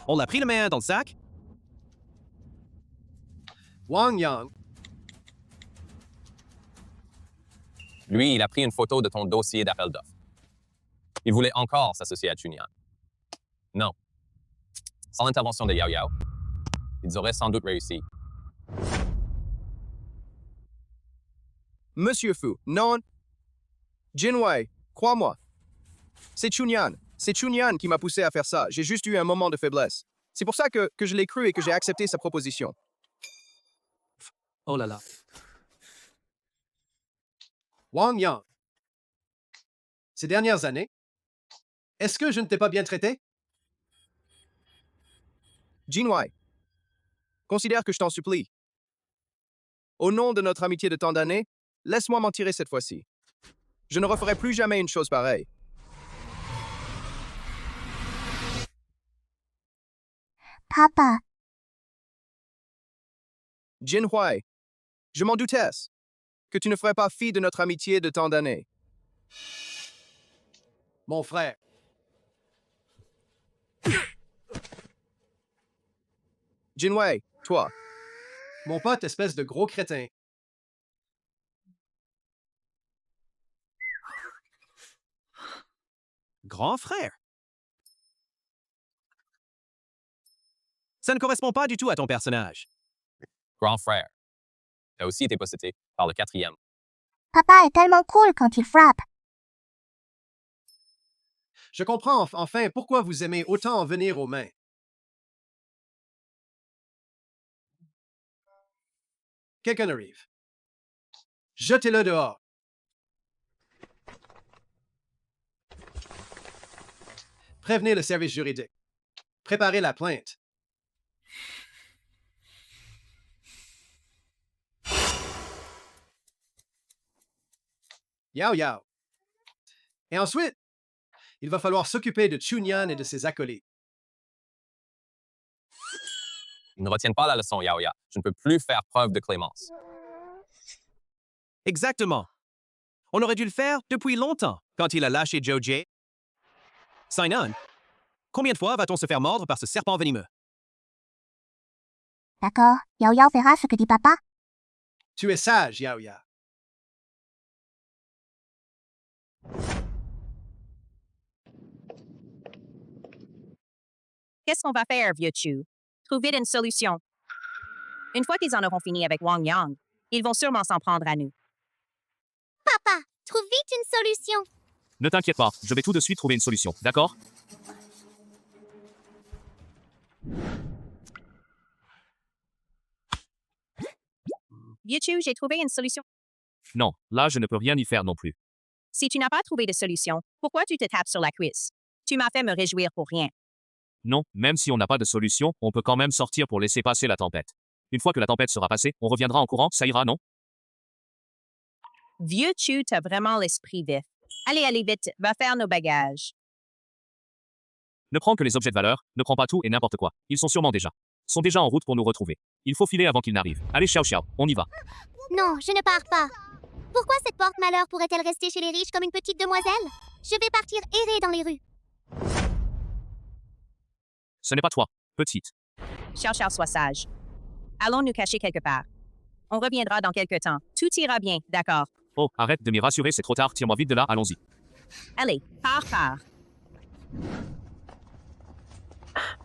On l'a pris le main dans le sac? Wang Yang. Lui, il a pris une photo de ton dossier d'appel d'offres. Il voulait encore s'associer à Chunyan. Non. Sans l'intervention de Yao Yao, ils auraient sans doute réussi. Monsieur Fu, non. Jinwei, crois-moi. C'est Chunyan. C'est Chunyan qui m'a poussé à faire ça. J'ai juste eu un moment de faiblesse. C'est pour ça que je l'ai cru et que j'ai accepté sa proposition. Oh là là. Wang Yang. Ces dernières années, est-ce que je ne t'ai pas bien traité? Jinwei, considère que je t'en supplie. Au nom de notre amitié de tant d'années, laisse-moi m'en tirer cette fois-ci. Je ne referai plus jamais une chose pareille. Papa. Jinwei, je m'en doutais que tu ne ferais pas fi de notre amitié de tant d'années. Mon frère. Jinwei, toi. Mon pote, espèce de gros crétin. Grand frère. Ça ne correspond pas du tout à ton personnage. Grand frère. Tu as aussi été possédé par le quatrième. Papa est tellement cool quand il frappe. Je comprends enfin pourquoi vous aimez autant en venir aux mains. Quelqu'un arrive. Jetez-le dehors. Prévenez le service juridique. Préparez la plainte. Yao Yao. Et ensuite, il va falloir s'occuper de Chunyan et de ses acolytes. Ils ne retiennent pas la leçon, Yao Yao. Je ne peux plus faire preuve de clémence. Exactement. On aurait dû le faire depuis longtemps. quand il a lâché Joe J. Sign-on. Combien de fois va-t-on se faire mordre par ce serpent venimeux? D'accord, Yao Yao fera ce que dit papa. Tu es sage, Yao Yao. Qu'est-ce qu'on va faire, vieux Chu? Trouver une solution. Une fois qu'ils en auront fini avec Wang Yang, ils vont sûrement s'en prendre à nous. Papa, trouve vite une solution. Ne t'inquiète pas, je vais tout de suite trouver une solution, d'accord? Vieux Chu, j'ai trouvé une solution. Non, là je ne peux rien y faire non plus. Si tu n'as pas trouvé de solution, pourquoi tu te tapes sur la cuisse? Tu m'as fait me réjouir pour rien. Non, même si on n'a pas de solution, on peut quand même sortir pour laisser passer la tempête. Une fois que la tempête sera passée, on reviendra en courant, ça ira, non? Vieux Chu, t'as vraiment l'esprit vif. Allez, allez vite, va faire nos bagages. Ne prends que les objets de valeur, ne prends pas tout et n'importe quoi. Ils sont déjà en route pour nous retrouver. Il faut filer avant qu'ils n'arrivent. Allez, Xiao Xiao, on y va. Non, je ne pars pas. Pourquoi cette porte-malheur pourrait-elle rester chez les riches comme une petite demoiselle? Je vais partir errer dans les rues. Ce n'est pas toi, petite. Xiao Xiao, sois sage. Allons nous cacher quelque part. On reviendra dans quelque temps. Tout ira bien, d'accord. Oh, arrête de m'y rassurer, c'est trop tard, tire-moi vite de là, allons-y. Allez, pars.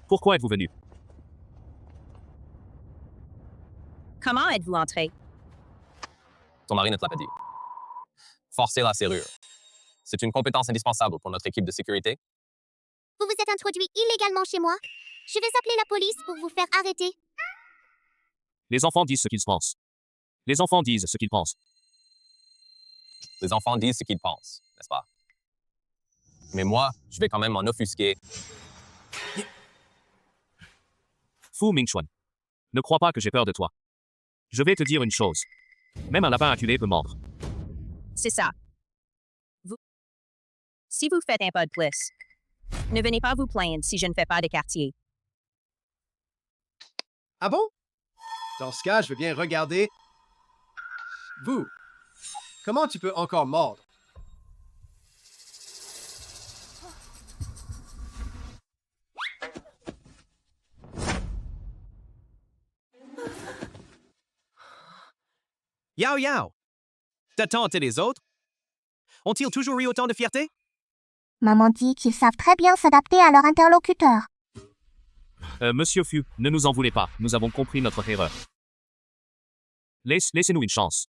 Pourquoi êtes-vous venu? Comment êtes-vous entré? Ton mari ne te l'a pas dit. Forcer la serrure. C'est une compétence indispensable pour notre équipe de sécurité. Vous vous êtes introduit illégalement chez moi. Je vais appeler la police pour vous faire arrêter. Les enfants disent ce qu'ils pensent. Les enfants disent ce qu'ils pensent. Les enfants disent ce qu'ils pensent, n'est-ce pas? Mais moi, je vais quand même m'en offusquer. Fu Mingchuan. Ne crois pas que j'ai peur de toi. Je vais te dire une chose. Même un lapin acculé peut mordre. C'est ça. Si vous faites un pas de plus, ne venez pas vous plaindre si je ne fais pas de quartier. Ah bon? Dans ce cas, je veux bien regarder. Vous, comment tu peux encore mordre? Yao Yao! Ta tante et les autres? Ont-ils toujours eu autant de fierté? Maman dit qu'ils savent très bien s'adapter à leur interlocuteur. Monsieur Fu, ne nous en voulez pas, nous avons compris notre erreur. Laissez-nous une chance.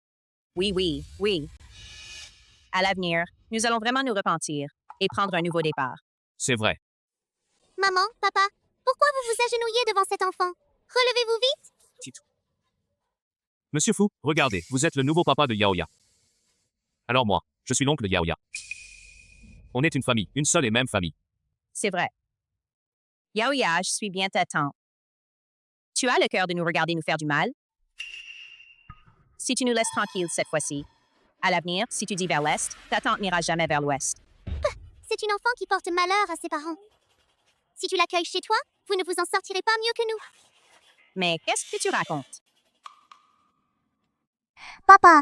Oui. À l'avenir, nous allons vraiment nous repentir et prendre un nouveau départ. C'est vrai. Maman, papa, pourquoi vous vous agenouillez devant cet enfant? Relevez-vous vite. Monsieur Fu, regardez, vous êtes le nouveau papa de Yao Ya. Alors moi, je suis l'oncle Yao Ya. On est une famille, une seule et même famille. C'est vrai. Yao Ya, je suis bien ta tante. Tu as le cœur de nous regarder nous faire du mal? Si tu nous laisses tranquilles cette fois-ci, à l'avenir, si tu dis vers l'est, ta tante n'ira jamais vers l'ouest. C'est une enfant qui porte malheur à ses parents. Si tu l'accueilles chez toi, vous ne vous en sortirez pas mieux que nous. Mais qu'est-ce que tu racontes? Papa,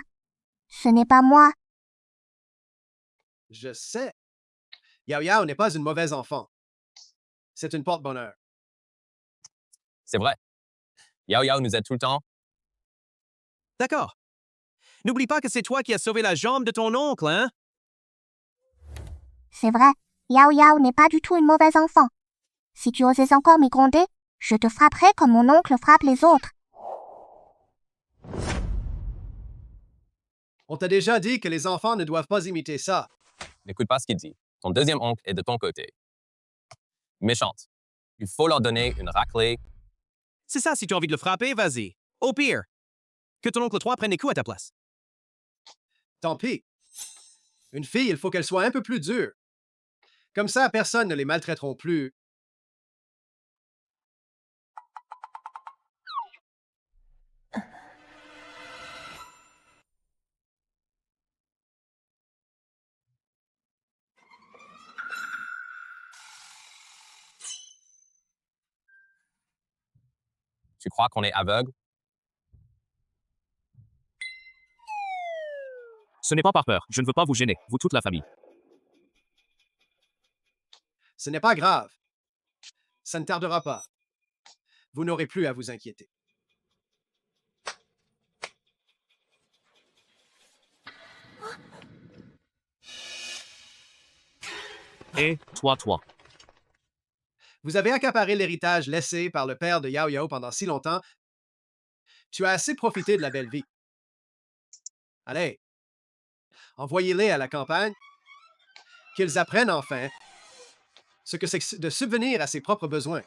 ce n'est pas moi. Je sais. Yao Yao n'est pas une mauvaise enfant. C'est une porte-bonheur. C'est vrai. Yao Yao nous aide tout le temps. D'accord. N'oublie pas que c'est toi qui as sauvé la jambe de ton oncle, hein? C'est vrai, Yao Yao n'est pas du tout une mauvaise enfant. Si tu osais encore m'y gronder, je te frapperai comme mon oncle frappe les autres. On t'a déjà dit que les enfants ne doivent pas imiter ça. N'écoute pas ce qu'il dit. Ton deuxième oncle est de ton côté. Méchante. Il faut leur donner une raclée. C'est ça, si tu as envie de le frapper, vas-y. Au pire, que ton oncle 3 prenne les coups à ta place. Tant pis. Une fille, il faut qu'elle soit un peu plus dure. Comme ça, personne ne les maltraiteront plus. Tu crois qu'on est aveugle? Ce n'est pas par peur, je ne veux pas vous gêner, vous toute la famille. Ce n'est pas grave. Ça ne tardera pas. Vous n'aurez plus à vous inquiéter. Et toi. Vous avez accaparé l'héritage laissé par le père de Yao Yao pendant si longtemps. Tu as assez profité de la belle vie. Allez, envoyez-les à la campagne, qu'ils apprennent enfin ce que c'est de subvenir à ses propres besoins.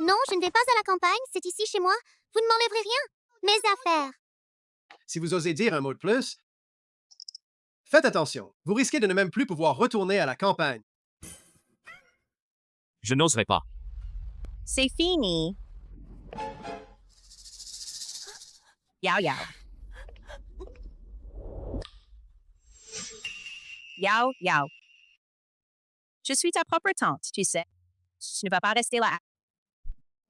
Non, je ne vais pas à la campagne, c'est ici chez moi. Vous ne m'enlèverez rien. Mes affaires. Si vous osez dire un mot de plus, faites attention. Vous risquez de ne même plus pouvoir retourner à la campagne. Je n'oserais pas. C'est fini. Yao Yao. Yao Yao. Je suis ta propre tante, tu sais. Tu ne vas pas rester là.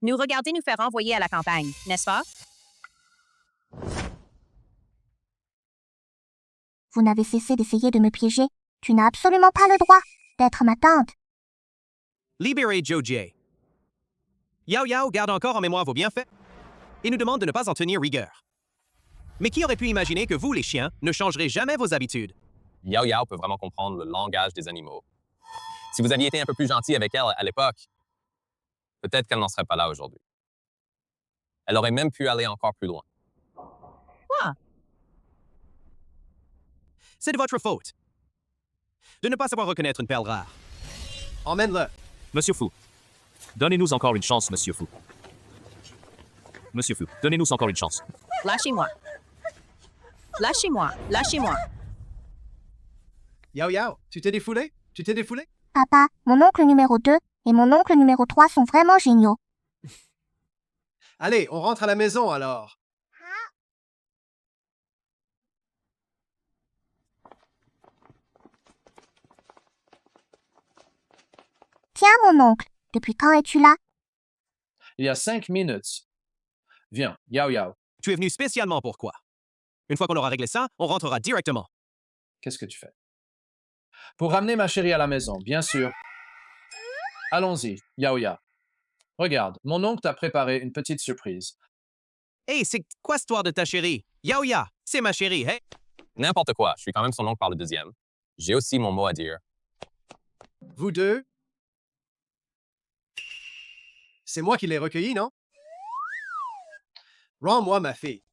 Nous regarder nous faire envoyer à la campagne, n'est-ce pas? Vous n'avez cessé d'essayer de me piéger. Tu n'as absolument pas le droit d'être ma tante. Libérez Jojie. Yao Yao garde encore en mémoire vos bienfaits et nous demande de ne pas en tenir rigueur. Mais qui aurait pu imaginer que vous, les chiens, ne changerez jamais vos habitudes? Yao Yao peut vraiment comprendre le langage des animaux. Si vous aviez été un peu plus gentil avec elle à l'époque, peut-être qu'elle n'en serait pas là aujourd'hui. Elle aurait même pu aller encore plus loin. Quoi? C'est de votre faute. De ne pas savoir reconnaître une perle rare. Emmène-le. Monsieur Fou. Donnez-nous encore une chance, Monsieur Fou. Monsieur Fou, donnez-nous encore une chance. Lâchez-moi. Lâchez-moi. Lâchez-moi. Yao Yao, tu t'es défoulé? Tu t'es défoulé? Papa, mon oncle numéro 2 et mon oncle numéro 3 sont vraiment géniaux. Allez, on rentre à la maison alors. Tiens, mon oncle, depuis quand es-tu là? Il y a 5 minutes. Viens, Yao Yao. Tu es venu spécialement pour quoi? Une fois qu'on aura réglé ça, on rentrera directement. Qu'est-ce que tu fais? Pour ramener ma chérie à la maison, bien sûr. Allons-y, Yao Yao. Regarde, mon oncle t'a préparé une petite surprise. Hey, c'est quoi cette histoire de ta chérie? Yao Yao, c'est ma chérie, hey? N'importe quoi, je suis quand même son oncle par le deuxième. J'ai aussi mon mot à dire. Vous deux? C'est moi qui l'ai recueilli, non? Rends-moi ma fille.